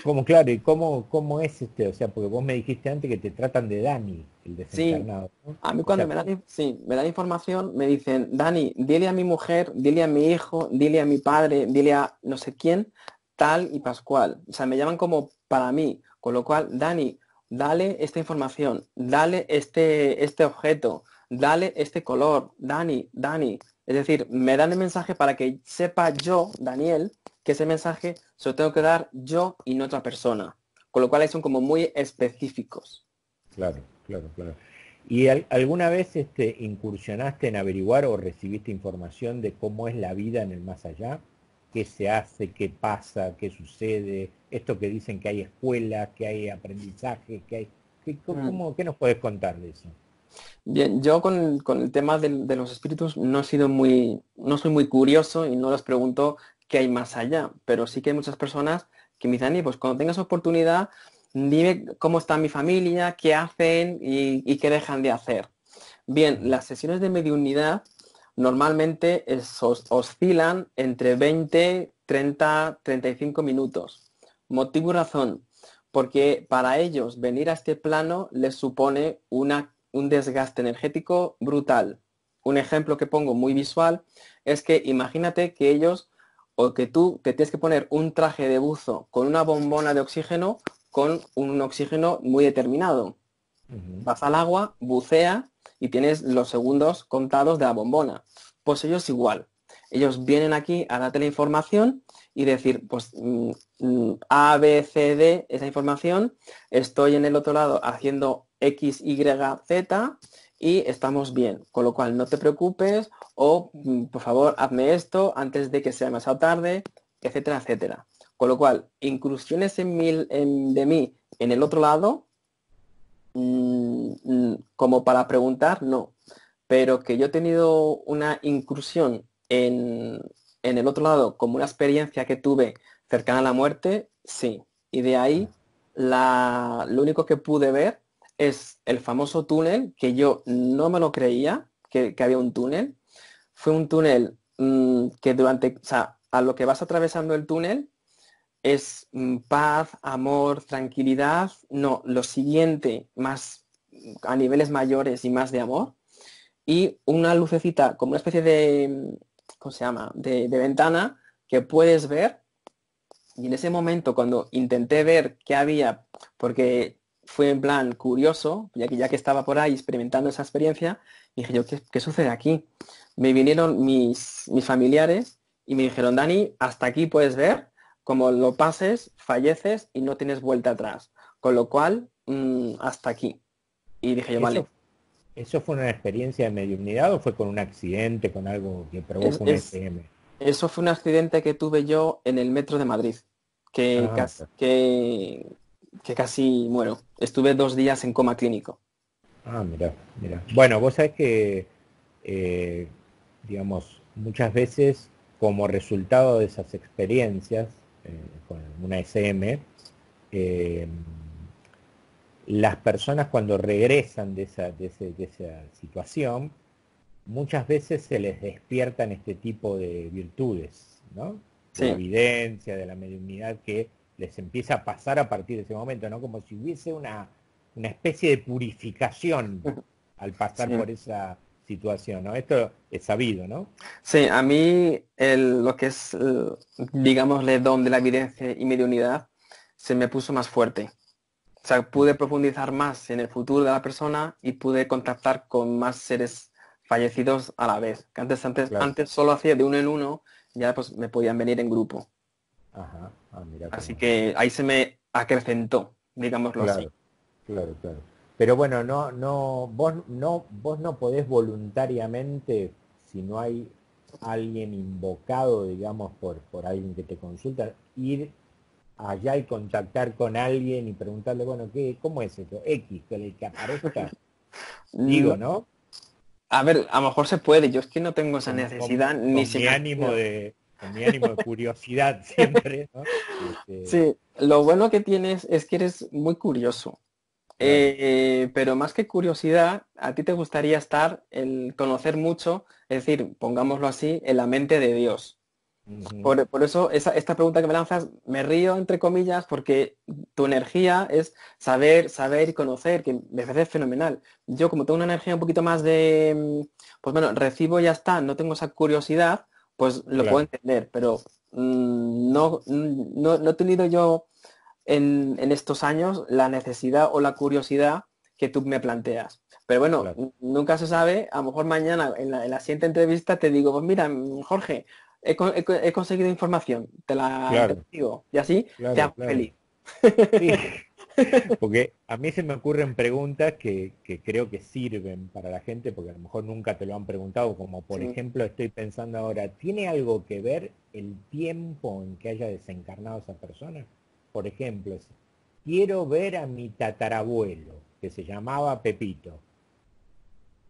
como claro, y cómo es o sea, porque vos me dijiste antes que te tratan de Dani, el Sí, desencarnado, ¿no? a mí O cuando sea, me dan información, me dicen, Dani, dile a mi mujer, dile a mi hijo, dile a mi padre, dile a no sé quién, tal y pascual. O sea, me llaman como para mí, con lo cual, Dani, dale esta información, dale este objeto, dale este color, Dani. Es decir, me dan el mensaje para que sepa yo, Daniel, que ese mensaje se lo tengo que dar yo y no otra persona. Con lo cual, ahí son como muy específicos. claro, claro, claro. ¿Y alguna vez incursionaste en averiguar o recibiste información de cómo es la vida en el más allá? ¿Qué se hace? ¿Qué pasa? ¿Qué sucede? Esto que dicen que hay escuelas, que hay aprendizaje, que hay... ¿Qué nos puedes contar de eso? Bien, yo con el tema de los espíritus no he sido no soy muy curioso y no les pregunto qué hay más allá, pero sí que hay muchas personas que me dicen, "Y, pues cuando tengas oportunidad, dime cómo está mi familia, qué hacen y qué dejan de hacer". Bien, Ujú, las sesiones de mediunidad normalmente oscilan entre 20, 30, 35 minutos. Motivo y razón, porque para ellos venir a este plano les supone un desgaste energético brutal. Un ejemplo que pongo muy visual es que imagínate que ellos o que tú te tienes que poner un traje de buzo con una bombona de oxígeno con un oxígeno muy determinado. ujú, Vas al agua, bucea y tienes los segundos contados de la bombona. Pues ellos igual. Ellos vienen aquí a darte la información y decir, pues A, B, C, D, esa información, estoy en el otro lado haciendo X, Y, Z y estamos bien. Con lo cual no te preocupes o por favor hazme esto antes de que sea demasiado tarde, etcétera, etcétera. Con lo cual, inclusiones de mí en el otro lado como para preguntar, no. Pero que yo he tenido una incursión en el otro lado como una experiencia que tuve cercana a la muerte, sí. Y de ahí lo único que pude ver es el famoso túnel que yo no me lo creía que había un túnel. Fue un túnel que durante, o sea, a lo que vas atravesando el túnel, es paz, amor, tranquilidad. No, lo siguiente, más a niveles mayores y más de amor. Y una lucecita, como una especie de, ¿cómo se llama? De ventana que puedes ver. Y en ese momento, cuando intenté ver qué había, porque fue en plan curioso, ya que estaba por ahí experimentando esa experiencia, dije yo, ¿qué sucede aquí? Me vinieron mis familiares y me dijeron, Dani, hasta aquí puedes ver, como lo pases, falleces y no tienes vuelta atrás. Con lo cual, hasta aquí. Y dije yo, vale, ¿Eso, eso fue una experiencia de mediunidad o fue con un accidente, con algo que es, provoca un es- SM? eso fue un accidente que tuve yo en el metro de Madrid, que Ah, casi, que casi muero. Estuve 2 días en coma clínico. mira, mira. Bueno, vos sabés que, eh, digamos, muchas veces como resultado de esas experiencias con una SM, eh, las personas cuando regresan de esa situación, muchas veces se les despiertan este tipo de virtudes, ¿no? De la Sí, evidencia, de la mediunidad que les empieza a pasar a partir de ese momento, ¿no? Como si hubiese una especie de purificación al pasar sí. por esa situación, ¿no? Esto es sabido, ¿no? Sí, a mí lo que es, digámosle, don de la evidencia y mediunidad se me puso más fuerte. O sea, pude profundizar más en el futuro de la persona y pude contactar con más seres fallecidos a la vez. Que Claro. antes solo hacía de uno en uno, ya pues me podían venir en grupo. Ajá. Mira Así cómo. que ahí se me acrecentó, digámoslo así. Claro, claro, claro. Pero bueno, vos no podés voluntariamente, si no hay alguien invocado, digamos, por alguien que te consulta, ir allá y contactar con alguien y preguntarle, bueno, ¿cómo es esto? X, que el que aparezca, No, digo, ¿no? a ver, a lo mejor se puede, yo es que no tengo esa Con, necesidad ni se me ha ocurrido. con mi ánimo de curiosidad siempre, ¿no? Este, Sí, lo bueno que tienes es que eres muy curioso. claro. Pero más que curiosidad, a ti te gustaría estar, el conocer mucho, es decir, pongámoslo así, en la mente de Dios. Ujú, Por eso esta pregunta que me lanzas, me río entre comillas porque tu energía es saber, saber y conocer, que me parece fenomenal. Yo como tengo una energía un poquito más de, pues bueno, recibo y ya está, no tengo esa curiosidad, pues lo puedo claro, entender, pero no he tenido yo en estos años la necesidad o la curiosidad que tú me planteas. Pero bueno, claro, nunca se sabe, a lo mejor mañana en la siguiente entrevista te digo, pues mira, Jorge, he conseguido información, te la claro, digo, y así te claro, hago claro. feliz. Sí, porque a mí se me ocurren preguntas que creo que sirven para la gente, porque a lo mejor nunca te lo han preguntado, como por Sí. ejemplo estoy pensando ahora, ¿tiene algo que ver el tiempo en que haya desencarnado esa persona? Por ejemplo, quiero ver a mi tatarabuelo, que se llamaba Pepito,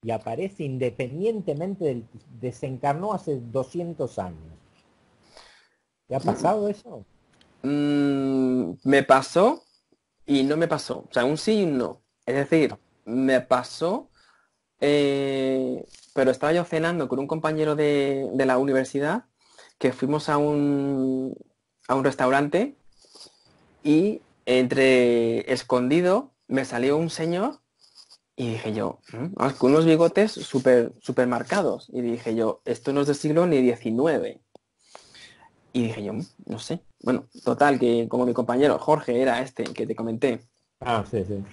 y aparece independientemente del desencarnó hace 200 años. ¿Te ha pasado eso? Me pasó y no me pasó. O sea, un sí y un no. Es decir, me pasó, pero estaba yo cenando con un compañero de la universidad que fuimos a un restaurante y entre escondido me salió un señor y dije yo, vamos, con unos bigotes súper marcados. Y dije yo, esto no es del siglo ni XIX. Y dije yo, no sé. Bueno, total, que como mi compañero Jorge era este que te comenté, Sí, sí.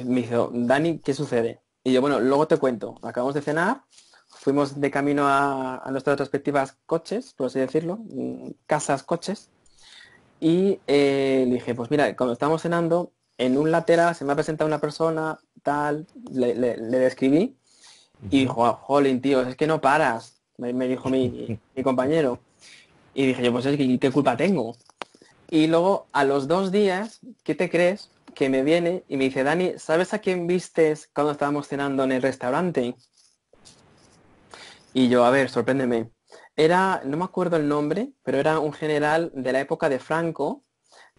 me dijo, Dani, ¿qué sucede? Y yo, bueno, luego te cuento. Acabamos de cenar, fuimos de camino a nuestras respectivas coches, por así decirlo, casas, coches, y le dije, pues mira, cuando estábamos cenando, en un lateral se me ha presentado una persona, tal, le describí, y Ujú. dijo, "Ah, jolín, tío, es que no paras", me dijo mi compañero. Y dije yo, pues es que, ¿qué culpa tengo? Y luego, a los 2 días, ¿qué te crees? Que me viene y me dice, Dani, ¿sabes a quién vistes cuando estábamos cenando en el restaurante? Y yo, a ver, sorpréndeme. Era, no me acuerdo el nombre, pero era un general de la época de Franco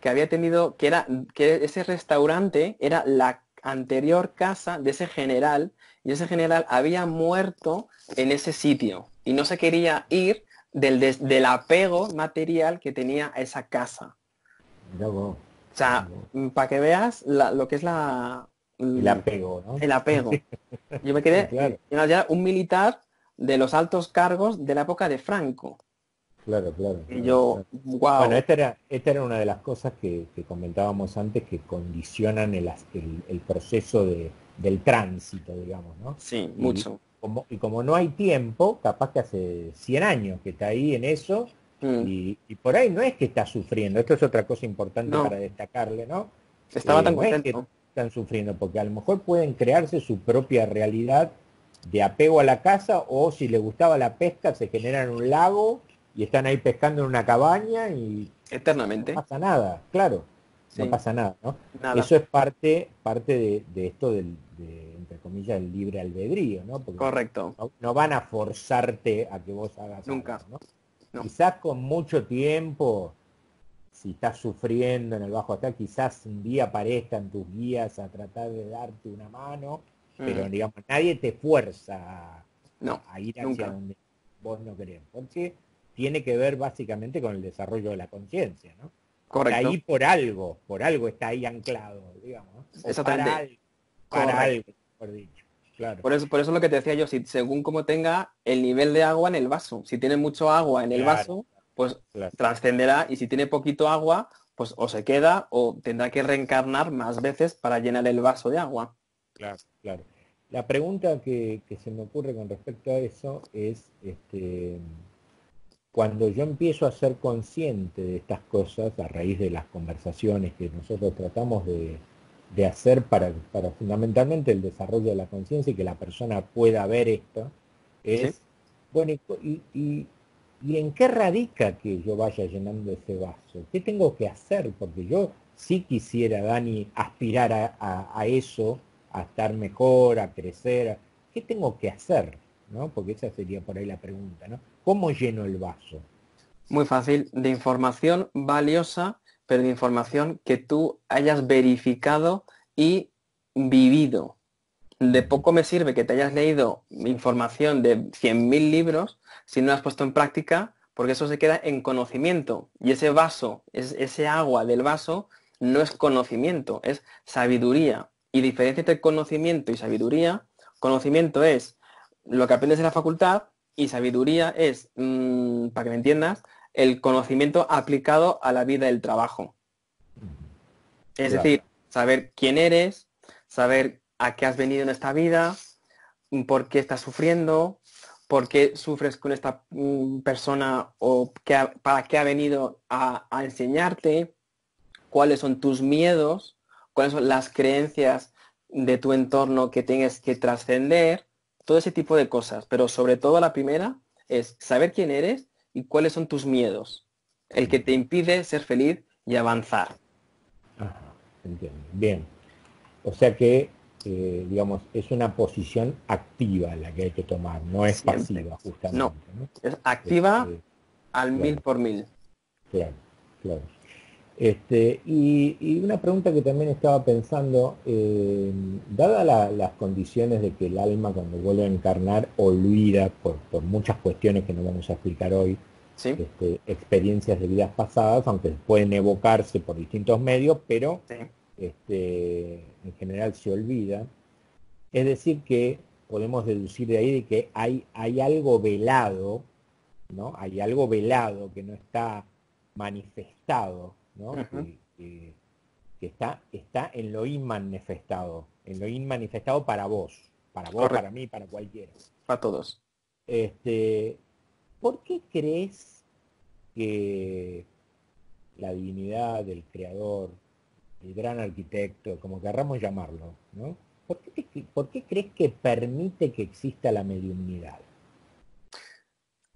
que había tenido, que ese restaurante era la anterior casa de ese general y ese general había muerto en ese sitio y no se quería ir del apego material que tenía a esa casa. Mirá vos, O sea, mirá vos. para que veas lo que es El mm, apego, ¿no? el apego. Yo me quedé, Claro, ya un militar de los altos cargos de la época de Franco. claro, claro, Y claro, yo, claro. Bueno, wow, esta era una de las cosas que comentábamos antes que condicionan el proceso del tránsito, digamos, ¿no? sí, Y mucho. como no hay tiempo, capaz que hace 100 años que está ahí en eso, Mm, y por ahí no es que está sufriendo, esto es otra cosa importante para no, destacarle, ¿no? estaba tan No es que contento. están sufriendo, porque a lo mejor pueden crearse su propia realidad de apego a la casa, o si les gustaba la pesca, se generan un lago y están ahí pescando en una cabaña y no Eternamente. pasa nada, claro, no Sí, pasa nada, ¿no? nada. Eso es parte de esto entre comillas, el libre albedrío, ¿no? Porque Correcto. no van a forzarte a que vos hagas algo, Nunca. ¿no? No. Quizás con mucho tiempo, si estás sufriendo en el bajo astral, quizás un día aparezcan tus guías a tratar de darte una mano, Mm, pero digamos, nadie te fuerza no. a ir hacia Nunca. donde vos no querés, porque tiene que ver básicamente con el desarrollo de la conciencia, ¿no? Está Correcto. ahí por algo está ahí anclado, digamos, ¿no? O Exactamente. para Correcto. algo, mejor dicho, claro, Por eso lo que te decía yo, si según como tenga el nivel de agua en el vaso. Si tiene mucho agua en el claro, vaso, pues claro, trascenderá. Y si tiene poquito agua, pues o se queda o tendrá que reencarnar más veces para llenar el vaso de agua. claro, claro. La pregunta que se me ocurre con respecto a eso es, cuando yo empiezo a ser consciente de estas cosas a raíz de las conversaciones que nosotros tratamos de hacer para fundamentalmente el desarrollo de la conciencia y que la persona pueda ver esto, ¿Sí? es, bueno, ¿y en qué radica que yo vaya llenando ese vaso? ¿Qué tengo que hacer? Porque yo sí quisiera, Dani, aspirar a eso, a estar mejor, a crecer. ¿Qué tengo que hacer? ¿No? Porque esa sería por ahí la pregunta, ¿no? ¿Cómo lleno el vaso? Muy fácil, de información valiosa, pero de información que tú hayas verificado y vivido. De Ujú. poco me sirve que te hayas leído información de 100.000 libros si no la has puesto en práctica, porque eso se queda en conocimiento. Y ese vaso, ese agua del vaso, no es conocimiento, es sabiduría. Y diferencia entre conocimiento y sabiduría, conocimiento es lo que aprendes en la facultad y sabiduría es, para que me entiendas, el conocimiento aplicado a la vida del trabajo. Es Claro. decir, saber quién eres, saber a qué has venido en esta vida, por qué estás sufriendo, por qué sufres con esta persona o para qué ha venido a enseñarte, cuáles son tus miedos, cuáles son las creencias de tu entorno que tienes que trascender, todo ese tipo de cosas. Pero sobre todo la primera es saber quién eres y cuáles son tus miedos, el que te impide ser feliz y avanzar. Ajá, entiendo. Bien. O sea que, digamos, es una posición activa la que hay que tomar, no es Siempre. pasiva, No, justamente, ¿no? es activa Eh, al claro, 1000 por 1000. claro, claro. Y una pregunta que también estaba pensando, dada las condiciones de que el alma cuando vuelve a encarnar olvida por muchas cuestiones que no vamos a explicar hoy, ¿Sí? experiencias de vidas pasadas, aunque pueden evocarse por distintos medios, pero Sí. en general se olvida. Es decir, que podemos deducir de ahí de que hay algo velado, ¿no? Hay algo velado que no está manifestado, ¿no? Ujú. Que está en lo inmanifestado para vos, para Correcto, mí, para cualquiera. para todos. Este, ¿Por qué crees que la divinidad del creador, el gran arquitecto, como querramos llamarlo, ¿no? ¿Por qué crees que permite que exista la mediunidad?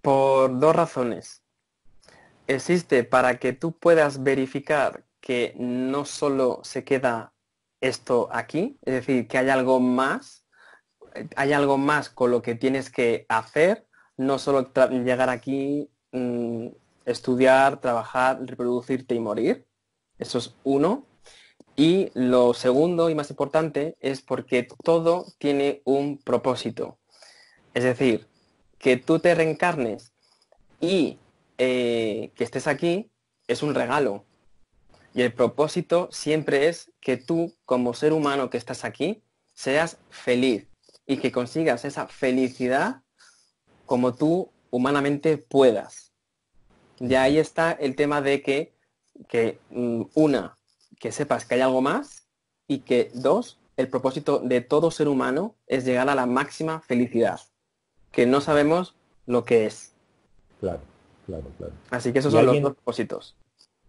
Por dos razones. Existe para que tú puedas verificar que no solo se queda esto aquí, es decir, que hay algo más con lo que tienes que hacer, no solo llegar aquí, estudiar, trabajar, reproducirte y morir. Eso es uno. Y lo segundo y más importante es porque todo tiene un propósito. Es decir, que tú te reencarnes Y que estés aquí es un regalo. Y el propósito siempre es que tú, como ser humano que estás aquí, seas feliz y que consigas esa felicidad como tú humanamente puedas. Y ahí está el tema de que una, que sepas que hay algo más y que dos, el propósito de todo ser humano es llegar a la máxima felicidad, que no sabemos lo que es. Claro, claro, claro. Así que esos Y son los dos alguien, propósitos.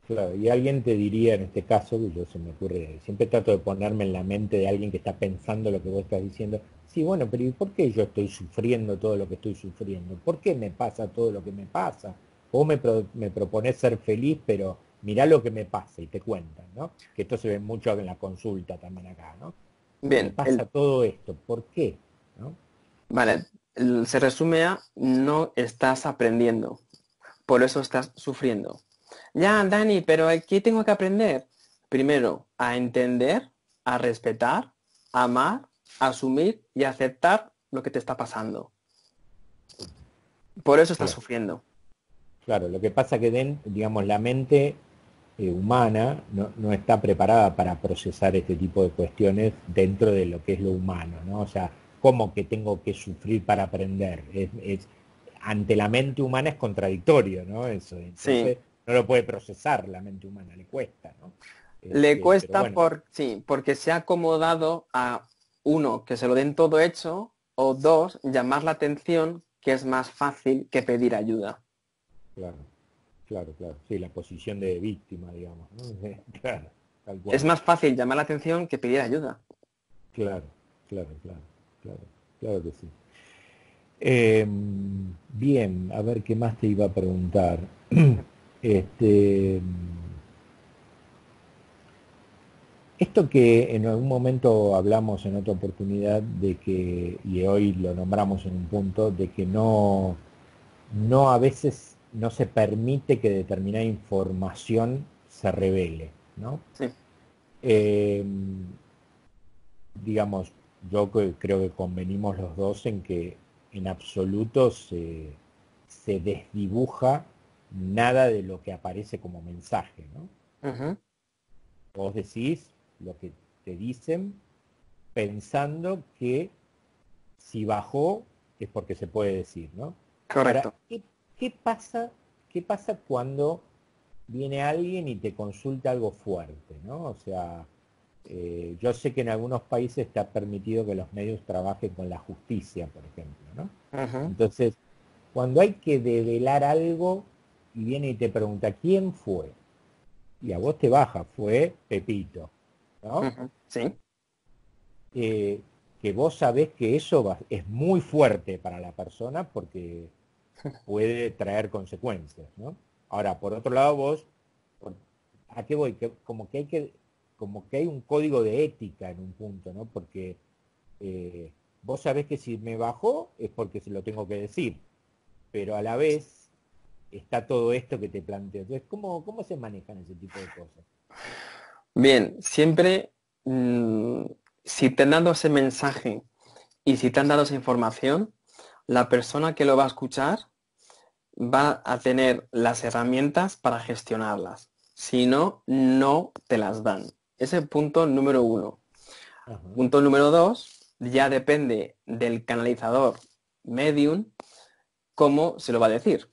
claro, y alguien te diría en este caso, que yo se me ocurre, siempre trato de ponerme en la mente de alguien que está pensando lo que vos estás diciendo. Sí, bueno, pero ¿y por qué yo estoy sufriendo todo lo que estoy sufriendo? ¿Por qué me pasa todo lo que me pasa? Vos me proponés ser feliz, pero mirá lo que me pasa y te cuentan, ¿no? Que esto se ve mucho en la consulta también acá, ¿no? Me Bien, pasa todo esto, ¿por qué? ¿No? vale, se resume a no estás aprendiendo, por eso estás sufriendo. Ya, Dani, pero ¿qué tengo que aprender? Primero, a entender, a respetar, a amar, a asumir y a aceptar lo que te está pasando. Por eso estás Claro. sufriendo. Claro, lo que pasa que digamos, la mente humana no está preparada para procesar este tipo de cuestiones dentro de lo que es lo humano, ¿no? O sea, ¿cómo que tengo que sufrir para aprender? Ante la mente humana es contradictorio, ¿no? Eso, Sí, entonces no lo puede procesar la mente humana, le cuesta, ¿no? le Pero cuesta bueno, sí, porque se ha acomodado a uno, que se lo den todo hecho, o dos, llamar la atención, que es más fácil que pedir ayuda. claro, claro, claro. Sí, la posición de víctima, digamos, ¿no? Claro, tal Es cual. más fácil llamar la atención que pedir ayuda. Claro, claro, claro, claro, claro que sí. Eh, bien, a ver qué más te iba a preguntar. Este, esto que en algún momento hablamos en otra oportunidad de que, y hoy lo nombramos en un punto, de que no a veces no se permite que determinada información se revele, ¿no? Sí. Eh, digamos, creo que convenimos los dos en que en absoluto se desdibuja nada de lo que aparece como mensaje, ¿no? Ujú. Vos decís lo que te dicen pensando que si bajó es porque se puede decir, ¿no? Ahora, Correcto. ¿qué pasa, qué pasa cuando viene alguien y te consulta algo fuerte, ¿no? O sea, yo sé que en algunos países está permitido que los medios trabajen con la justicia, por ejemplo, ¿no? Ujú, Entonces, cuando hay que develar algo y viene y te pregunta, ¿quién fue? Y a vos te baja, fue Pepito, ¿no? ujú. Sí, Eh, que vos sabés que eso es muy fuerte para la persona porque puede traer consecuencias, ¿no? Ahora, por otro lado, por- ¿a qué voy? Como que hay un código de ética en un punto, ¿no? Porque vos sabés que si me bajó es porque se lo tengo que decir, pero a la vez está todo esto que te planteo. Entonces, ¿cómo se manejan ese tipo de cosas? bien, siempre, mm, si te han dado ese mensaje y si te han dado esa información, la persona que lo va a escuchar va a tener las herramientas para gestionarlas. Si no, no te las dan. Ese punto número uno. Ajá. Punto número dos, ya depende del canalizador medium cómo se lo va a decir.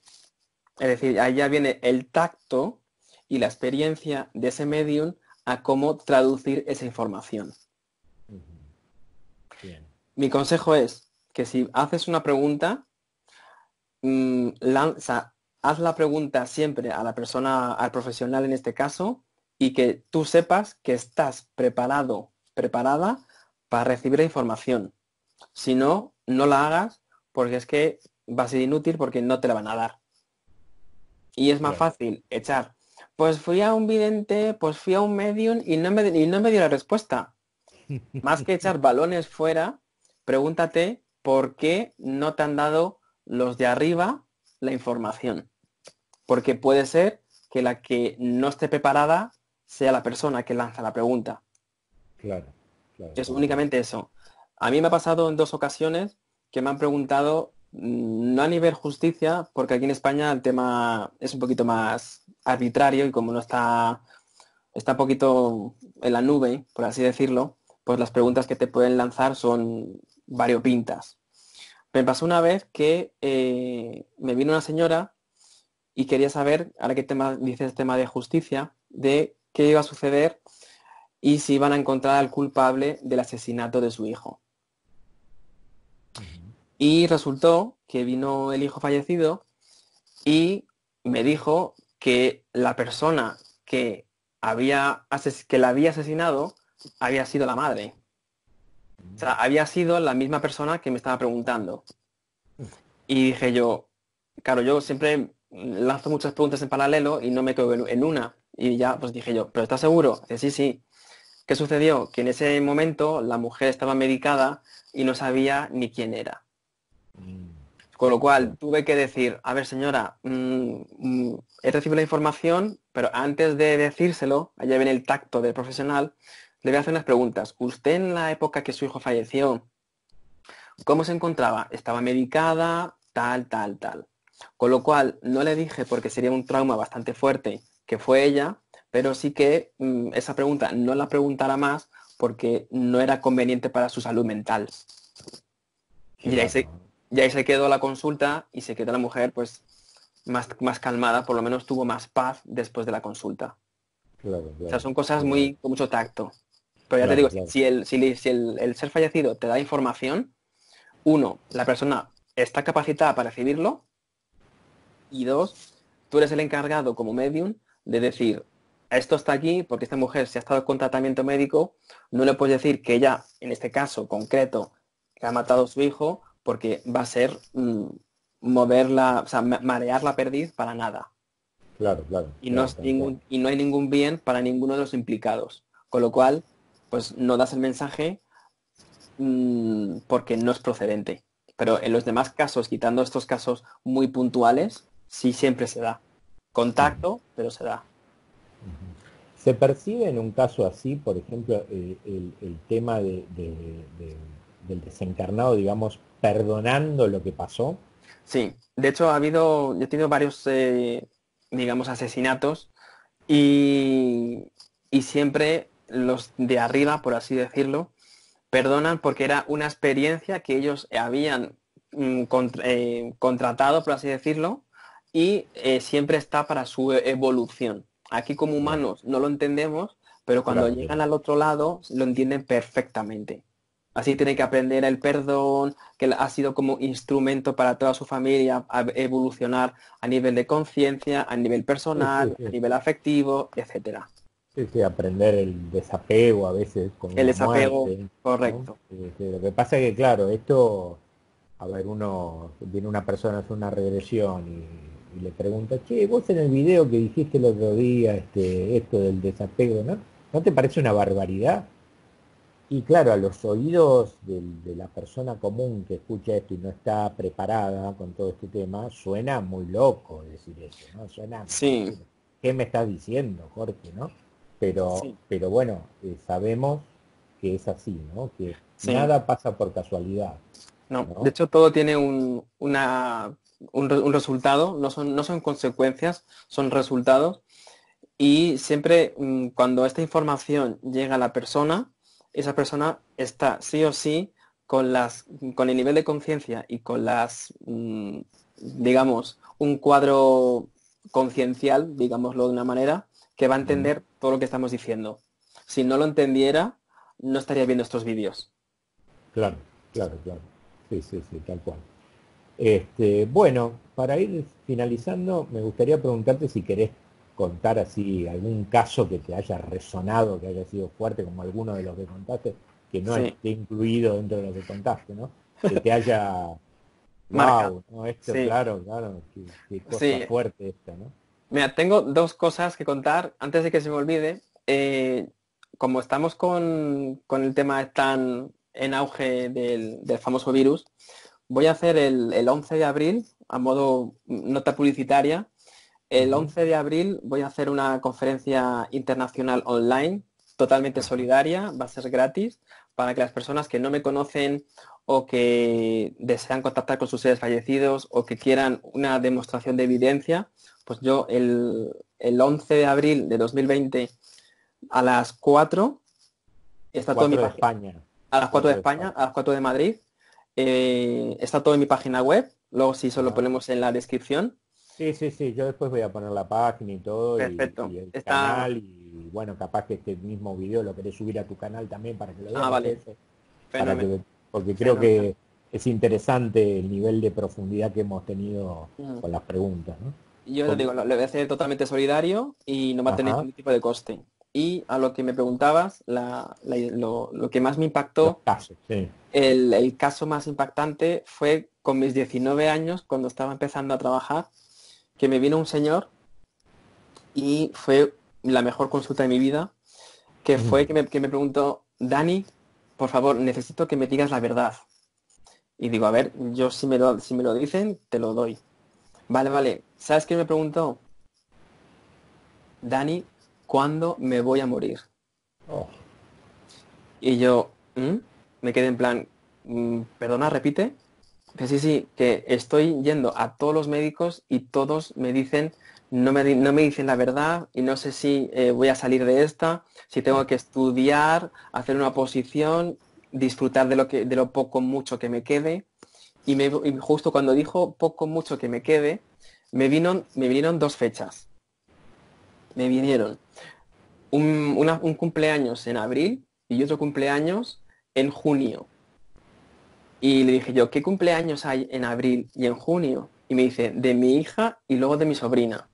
Es decir, ahí ya viene el tacto y la experiencia de ese medium a cómo traducir esa información. Ujú. Bien. Mi consejo es que si haces una pregunta, lanza, haz la pregunta siempre a la persona, al profesional en este caso, y que tú sepas que estás preparado, preparada para recibir la información. Si no, no la hagas porque es que va a ser inútil porque no te la van a dar. Y es más Claro. fácil echar. Pues fui a un vidente, pues fui a un medium y no me dio la respuesta. Más que echar balones fuera, pregúntate por qué no te han dado los de arriba la información. Porque puede ser que la que no esté preparada sea la persona que lanza la pregunta. Claro, claro, Es tal cual. únicamente eso. A mí me ha pasado en dos ocasiones que me han preguntado no a nivel justicia, porque aquí en España el tema es un poquito más arbitrario y como no está un poquito en la nube, por así decirlo, pues las preguntas que te pueden lanzar son variopintas. Me pasó una vez que me vino una señora y quería saber, ahora que dices tema de justicia, de qué iba a suceder y si iban a encontrar al culpable del asesinato de su hijo. Ujú. Y resultó que vino el hijo fallecido y me dijo que la persona que la había asesinado había sido la madre. O sea, había sido la misma persona que me estaba preguntando. Y dije yo, claro, yo siempre lanzo muchas preguntas en paralelo y no me quedo en una. Y ya pues dije yo, ¿pero estás seguro? Dice, sí, sí. ¿Qué sucedió? Que en ese momento la mujer estaba medicada y no sabía ni quién era. Mm, Con lo claro. cual tuve que decir, a ver señora, he recibido la información, pero antes de decírselo, allá viene el tacto del profesional, le voy a hacer unas preguntas. ¿Usted en la época que su hijo falleció, cómo se encontraba? ¿Estaba medicada? Tal, tal, tal. Con lo cual no le dije, porque sería un trauma bastante fuerte, que fue ella, pero sí que esa pregunta no la preguntara más porque no era conveniente para su salud mental. Y Claro, ahí se quedó la consulta y se quedó la mujer pues más calmada, por lo menos tuvo más paz después de la consulta. claro, O sea, claro. son cosas Claro, muy con mucho tacto. Pero ya te claro, digo, claro. si el ser fallecido te da información, uno, la persona está capacitada para recibirlo y dos, tú eres el encargado como medium de decir, esto está aquí porque esta mujer si ha estado con tratamiento médico, no le puedes decir que ella, en este caso concreto, que ha matado a su hijo, porque va a ser moverla, o sea, marear la perdiz para nada. Claro, claro, Y no, claro, tal cual. y no hay ningún bien para ninguno de los implicados. Con lo cual, pues no das el mensaje porque no es procedente. Pero en los demás casos, quitando estos casos muy puntuales, sí siempre se da. Ujú, Contacto, pero se da. ujú. ¿Se percibe en un caso así, por ejemplo, el tema del desencarnado, digamos, perdonando lo que pasó? Sí, de hecho yo he tenido varios, digamos, asesinatos y, y siempre los de arriba, por así decirlo, perdonan porque era una experiencia que ellos habían contratado, por así decirlo, y siempre está para su evolución. Aquí como Claro, humanos no lo entendemos, pero cuando claro, llegan claro. al otro lado lo entienden perfectamente. Así tienen que aprender el perdón, que ha sido como instrumento para toda su familia a evolucionar a nivel de conciencia, a nivel Sí, sí, personal, a sí. nivel afectivo, etcétera. Sí, sí, aprender el desapego a veces con El una desapego, muerte, ¿no? correcto. Lo que pasa es que, claro, esto, a ver, viene una persona a hacer una regresión y le pregunta, che, vos en el video que dijiste el otro día, esto del desapego, ¿no? ¿No te parece una barbaridad? Y claro, a los oídos de la persona común que escucha esto y no está preparada con todo este tema, suena muy loco decir eso, ¿no? Suena, Sí, ¿qué me estás diciendo, Jorge, no? sí, Pero bueno, sabemos que es así, ¿no? Que sí. nada pasa por casualidad, No, de ¿no? hecho todo tiene un resultado, no son consecuencias, son resultados. Y siempre cuando esta información llega a la persona, esa persona está sí o sí con el nivel de conciencia y con digamos, un cuadro conciencial, digámoslo de una manera, que va a Mm, entender todo lo que estamos diciendo. Si no lo entendiera, no estaría viendo estos vídeos. claro, claro, claro. Sí, sí, sí, tal cual. Bueno, para ir finalizando, me gustaría preguntarte si querés contar así algún caso que te haya resonado, que haya sido fuerte, como alguno de los que contaste, que no Sí, esté incluido dentro de lo que contaste, ¿no? Que te haya, marcado. wow, ¿no? Esto, Sí, claro, claro, qué cosa sí. fuerte esta, ¿no? Mira, tengo dos cosas que contar antes de que se me olvide. Como estamos con el tema tan en auge del famoso virus, voy a hacer el 11 de abril, a modo nota publicitaria, el Ujú, 11 de abril voy a hacer una conferencia internacional online totalmente solidaria, va a ser gratis, para que las personas que no me conocen o que desean contactar con sus seres fallecidos o que quieran una demostración de evidencia, pues yo el 11 de abril de 2020 a las 4 está todo en mi 4 de página. España. A las 4 de 4 de España, España. a las 4 de Madrid. Está todo en mi página web. Luego sí, eso lo Ajá. ponemos en la descripción. Sí, sí, sí, yo después voy a poner la página y todo Perfecto. y el Está... canal y bueno, capaz que este mismo video lo querés subir a tu canal también para que lo vean Ah, los vale. jefes, Fenomenal. porque creo Fenomenal. que es interesante el nivel de profundidad que hemos tenido Mm. con las preguntas, ¿no? Yo te Porque- digo, le voy a hacer totalmente solidario y no va a tener ajá, ningún tipo de coste. Y a lo que me preguntabas, lo que más me los impactó, casos, sí. el caso más impactante fue con mis 19 años, cuando estaba empezando a trabajar, que me vino un señor y fue la mejor consulta de mi vida, que Ujú. fue que me preguntó, Dani, por favor, necesito que me digas la verdad. Y digo, a ver, yo si me lo dicen, te lo doy. Vale, vale. ¿Sabes qué me preguntó? Dani, ¿cuándo me voy a morir? Oh, Y yo, me quedé en plan, perdona, repite. Que sí, sí, que estoy yendo a todos los médicos y todos me dicen, no me dicen la verdad y no sé si voy a salir de esta, si tengo que estudiar, hacer una oposición, disfrutar de lo poco mucho que me quede. Y justo cuando dijo poco mucho que me quede, me vinieron dos fechas. Me vinieron un cumpleaños en abril y otro cumpleaños en junio. Y le dije yo, ¿qué cumpleaños hay en abril y en junio? Y me dice, de mi hija y luego de mi sobrina.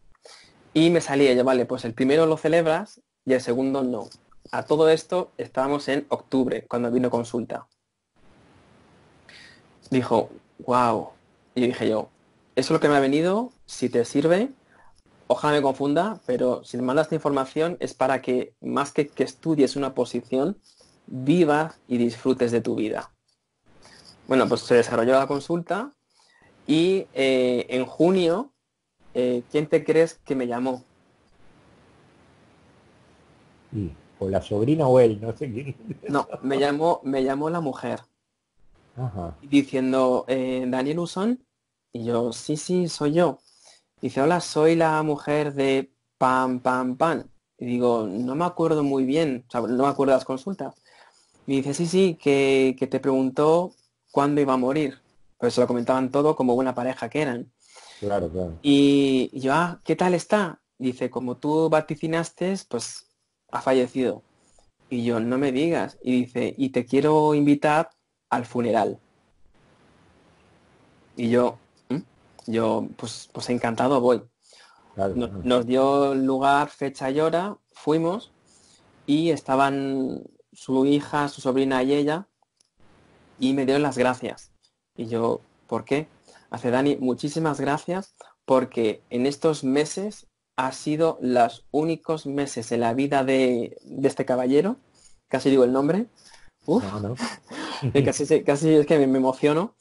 Y me salía yo, vale, pues el primero lo celebras y el segundo no. A todo esto estábamos en octubre, cuando vino consulta. Dijo, wow. Y dije yo, eso es lo que me ha venido, si te sirve, ojalá me confunda, pero si me mandas esta información es para que más que estudies una posición, vivas y disfrutes de tu vida. Bueno, pues se desarrolló la consulta y en junio, ¿quién te crees que me llamó? y, o la sobrina o él, no sé quién. No, me llamó la mujer Ajá. diciendo, Daniel Usón, y yo, sí, sí, soy yo. Dice, hola, soy la mujer de Pam, Pam, Pam. Y digo, no me acuerdo muy bien, o sea, no me acuerdo de las consultas. Y dice, sí, sí, que te preguntó cuándo iba a morir. Pues se lo comentaban todo como buena pareja que eran. Claro, claro. Y yo, ¿qué tal está? Dice, como tú vaticinaste, pues ha fallecido. Y yo, no me digas. Y dice, y te quiero invitar al funeral. Y yo, "¿Mm?". Yo, pues encantado voy. Claro, claro. Nos dio lugar, fecha y hora, fuimos y estaban su hija, su sobrina y ella y me dieron las gracias. Y yo, ¿por qué? Hace Dani, muchísimas gracias porque en estos meses ha sido los únicos meses en la vida de este caballero, casi digo el nombre, uf, No, no. casi es que me emociono,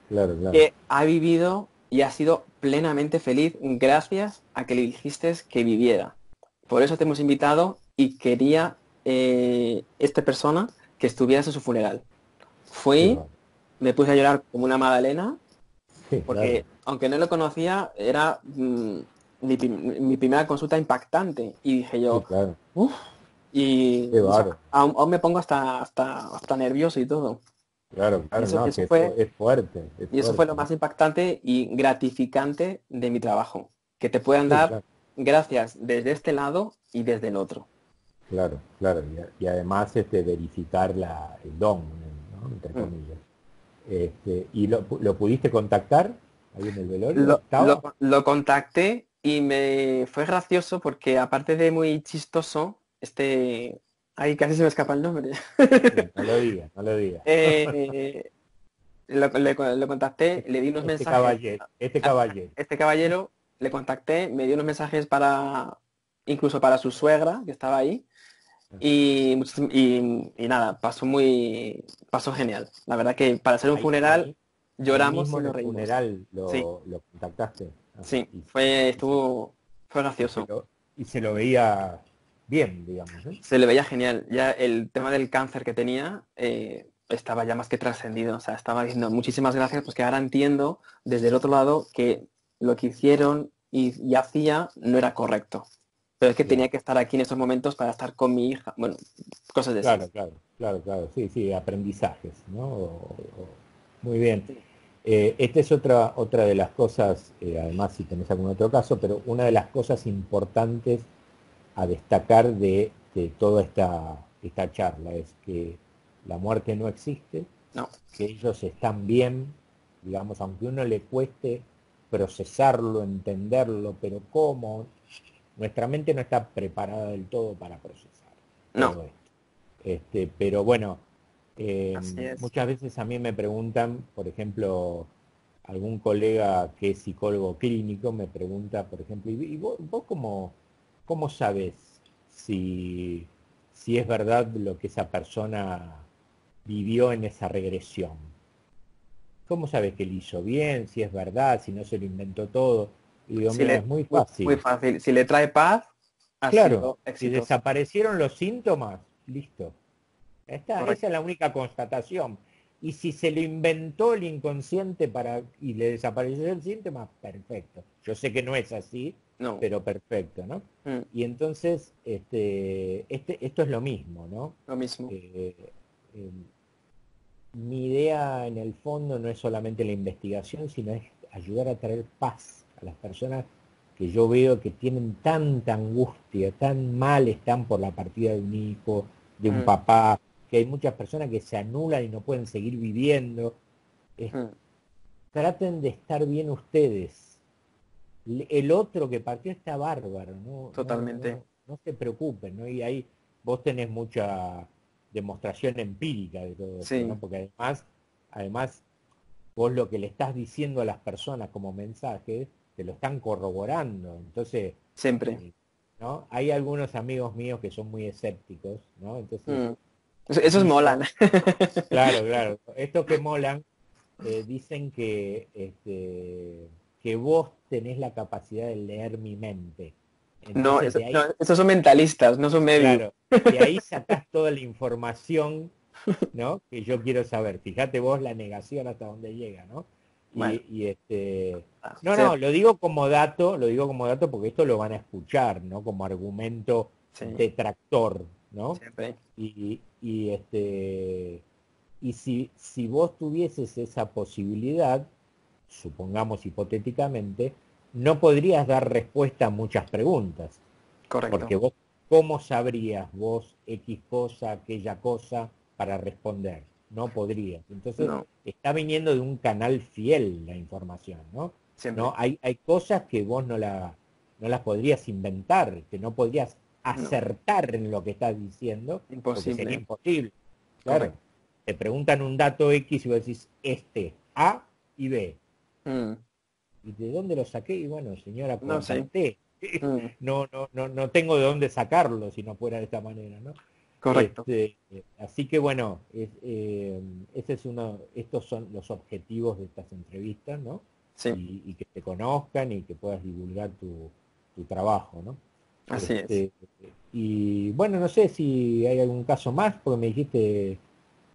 Claro, claro. que ha vivido y ha sido plenamente feliz gracias a que le dijiste que viviera. Por eso te hemos invitado y quería esta persona que estuvieras en su funeral. Qué Fui, va. me puse a llorar como una magdalena, Sí, claro. porque aunque no lo conocía, era mi primera consulta impactante. Y dije Sí, yo, claro. uff, Qué o sea, bárbaro. aún me pongo hasta nervioso y todo. Claro, Y claro, no, que es fuerte, es y eso fue fuerte, lo ¿no? más impactante y gratificante de mi trabajo. Que te puedan Sí, dar claro, gracias desde este lado y desde el otro. claro, claro. Y además verificar el don, ¿no? Entre Mm. comillas. ¿Y lo pudiste contactar ahí en el velorio? ¿Estaba? Lo contacté y me fue gracioso porque aparte de muy chistoso, ahí casi se me escapa el nombre. Sí, no lo digas, no lo digas. Eh, lo contacté, le di unos Este mensajes caballero, este a caballero. este caballero, le contacté, me dio unos mensajes incluso para su suegra, que estaba ahí, y nada, pasó genial. La verdad que para hacer un Ahí, funeral ahí, ahí lloramos mismo y en nos el reímos. funeral Sí, lo contactaste. Ajá. sí, fue, Y se, estuvo, fue y se gracioso. lo, y se lo veía bien, digamos, ¿eh? Se le veía genial. Ya el tema del cáncer que tenía estaba ya más que trascendido. O sea, estaba diciendo muchísimas gracias, pues que ahora entiendo desde el otro lado que lo que hicieron y hacía no era correcto. Pero es que tenía Claro, que estar aquí en estos momentos para estar con mi hija. Bueno, cosas de claro, esas. claro, claro, claro, sí, sí, aprendizajes, ¿no? Muy bien. Sí. Esta es otra de las cosas, además si tenés algún otro caso, pero una de las cosas importantes a destacar de toda esta charla es que la muerte no existe, No, que ellos están bien, digamos, aunque a uno le cueste procesarlo, entenderlo, pero ¿cómo? Nuestra mente no está preparada del todo para procesar no, todo esto. Pero bueno, así es. muchas veces a mí me preguntan, por ejemplo, algún colega que es psicólogo clínico me pregunta, por ejemplo, ¿y vos cómo sabes si, si es verdad lo que esa persona vivió en esa regresión? ¿Cómo sabes que él hizo bien, si es verdad, si no se lo inventó todo? Y digo, Si mira, le, es muy muy, muy fácil. fácil. Si le trae paz, ha Claro, sido si exitoso. desaparecieron los síntomas, listo. Esa es Correcto. la única constatación. Y si se lo inventó el inconsciente y le desapareció el síntoma, perfecto. Yo sé que no es así, No. pero perfecto, ¿no? Mm, Y entonces, esto es lo mismo, ¿no? lo mismo. Eh, eh, Mi idea en el fondo no es solamente la investigación, sino es ayudar a traer paz a las personas que yo veo que tienen tanta angustia, tan mal están por la partida de un hijo, de un Mm, papá, que hay muchas personas que se anulan y no pueden seguir viviendo. Es- mm, Traten de estar bien ustedes. El otro que partió está bárbaro, totalmente. no se preocupen, ¿no? Y ahí vos tenés mucha demostración empírica de todo esto, Sí, ¿no? Porque además vos lo que le estás diciendo a las personas como mensaje, te lo están corroborando. Entonces, siempre. eh, ¿no? Hay algunos amigos míos que son muy escépticos, ¿no? Entonces, Mm. Esos dicen, molan. claro, claro, estos que molan, dicen que vos tenés la capacidad de leer mi mente. No, Entonces, no, esos son mentalistas, no son medios. claro, de ahí sacás toda la información, ¿no? Que yo quiero saber. Fíjate vos la negación hasta dónde llega, ¿no? Bueno, No, sí, no, lo digo como dato porque esto lo van a escuchar, ¿no? Como argumento sí, detractor, ¿no? siempre. Y si vos tuvieses esa posibilidad, supongamos hipotéticamente, no podrías dar respuesta a muchas preguntas, porque Correcto. vos, ¿cómo sabrías vos X cosa, aquella cosa para responder? No podrías. Entonces, No, está viniendo de un canal fiel la información, ¿no? siempre. ¿No? Hay cosas que vos no las podrías inventar, que no podrías No, acertar en lo que estás diciendo, porque sería imposible. imposible. Claro, Correcto. te preguntan un dato X y vos decís A y B. Mm, ¿Y de dónde lo saqué? Y bueno, señora, no sé. contacté. Mm, No tengo de dónde sacarlo si no fuera de esta manera, ¿no? correcto. Así que bueno, estos son los objetivos de estas entrevistas, ¿no? Sí, Y que te conozcan y que puedas divulgar tu trabajo, ¿no? así es. Este, y bueno, no sé si hay algún caso más, porque me dijiste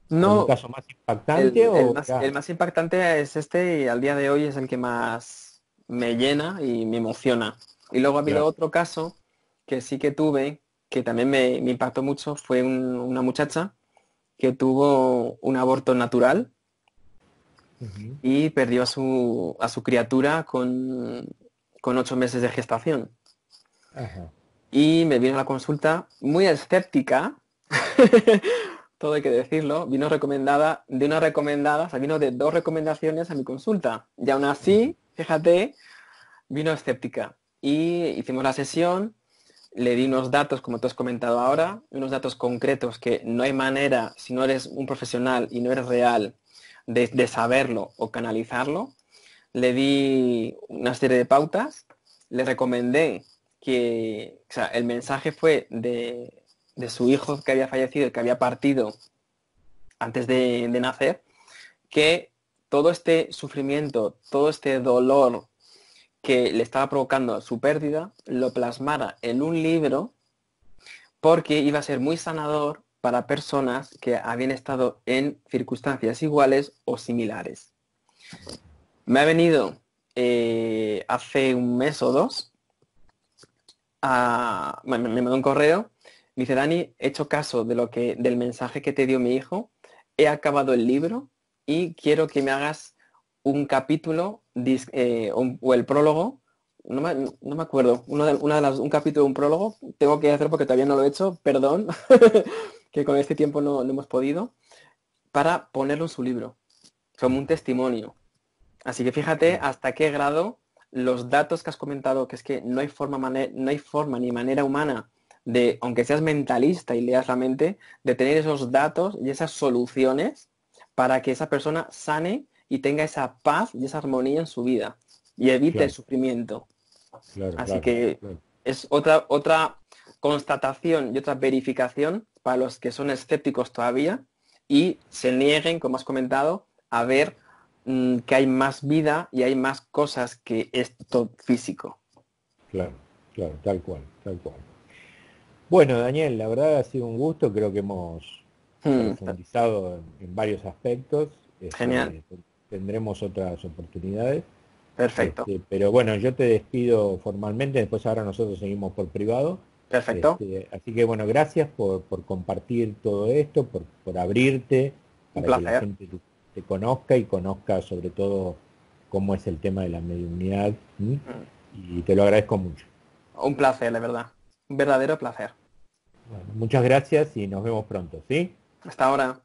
algún No, caso más impactante o el ya, más impactante es este y al día de hoy es el que más me llena y me emociona. Y luego ha habido claro. otro caso que sí que tuve, que también me impactó mucho, fue una muchacha que tuvo un aborto natural Ujú. y perdió a su criatura con 8 meses de gestación. Ajá. Y me vino a la consulta muy escéptica, todo hay que decirlo, vino recomendada de una recomendada, o sea, vino de 2 recomendaciones a mi consulta. Y aún Ujú. así, fíjate, vino escéptica. Y hicimos la sesión, le di unos datos, como tú has comentado ahora, unos datos concretos que no hay manera, si no eres un profesional y no eres real, de saberlo o canalizarlo. Le di una serie de pautas, le recomendé que, o sea, el mensaje fue de su hijo que había fallecido, que había partido antes de nacer, que todo este sufrimiento, todo este dolor que le estaba provocando su pérdida, lo plasmara en un libro porque iba a ser muy sanador para personas que habían estado en circunstancias iguales o similares. Me ha venido hace un mes o dos, me mandó un correo, me dice, Dani, he hecho caso del mensaje que te dio mi hijo, he acabado el libro y quiero que me hagas un capítulo o el prólogo, no me acuerdo, un capítulo, un prólogo, tengo que hacerlo porque todavía no lo he hecho, perdón, que con este tiempo no hemos podido, para ponerlo en su libro, como un testimonio. Así que fíjate hasta qué grado los datos que has comentado, que es que no hay forma ni manera humana de, aunque seas mentalista y leas la mente, de tener esos datos y esas soluciones para que esa persona sane y tenga esa paz y esa armonía en su vida y evite el Claro, sufrimiento. claro, Así claro, que claro. es otra constatación y otra verificación para los que son escépticos todavía y se nieguen, como has comentado, a ver que hay más vida y hay más cosas que esto físico. Claro, claro, tal cual, tal cual. Bueno, Daniel, la verdad ha sido un gusto, creo que hemos Mm, profundizado en varios aspectos, Genial, tendremos otras oportunidades, perfecto, pero bueno, yo te despido formalmente, después ahora nosotros seguimos por privado, perfecto. así que bueno, gracias por compartir todo esto, por abrirte Un para que la placer. gente te conozca y conozca sobre todo cómo es el tema de la mediunidad, ¿m? Mm, Y te lo agradezco mucho. Un placer, de verdad. Un verdadero placer. Bueno, muchas gracias y nos vemos pronto, ¿sí? Hasta ahora.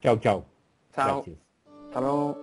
Chau, chau. Chao. Gracias. Hasta luego.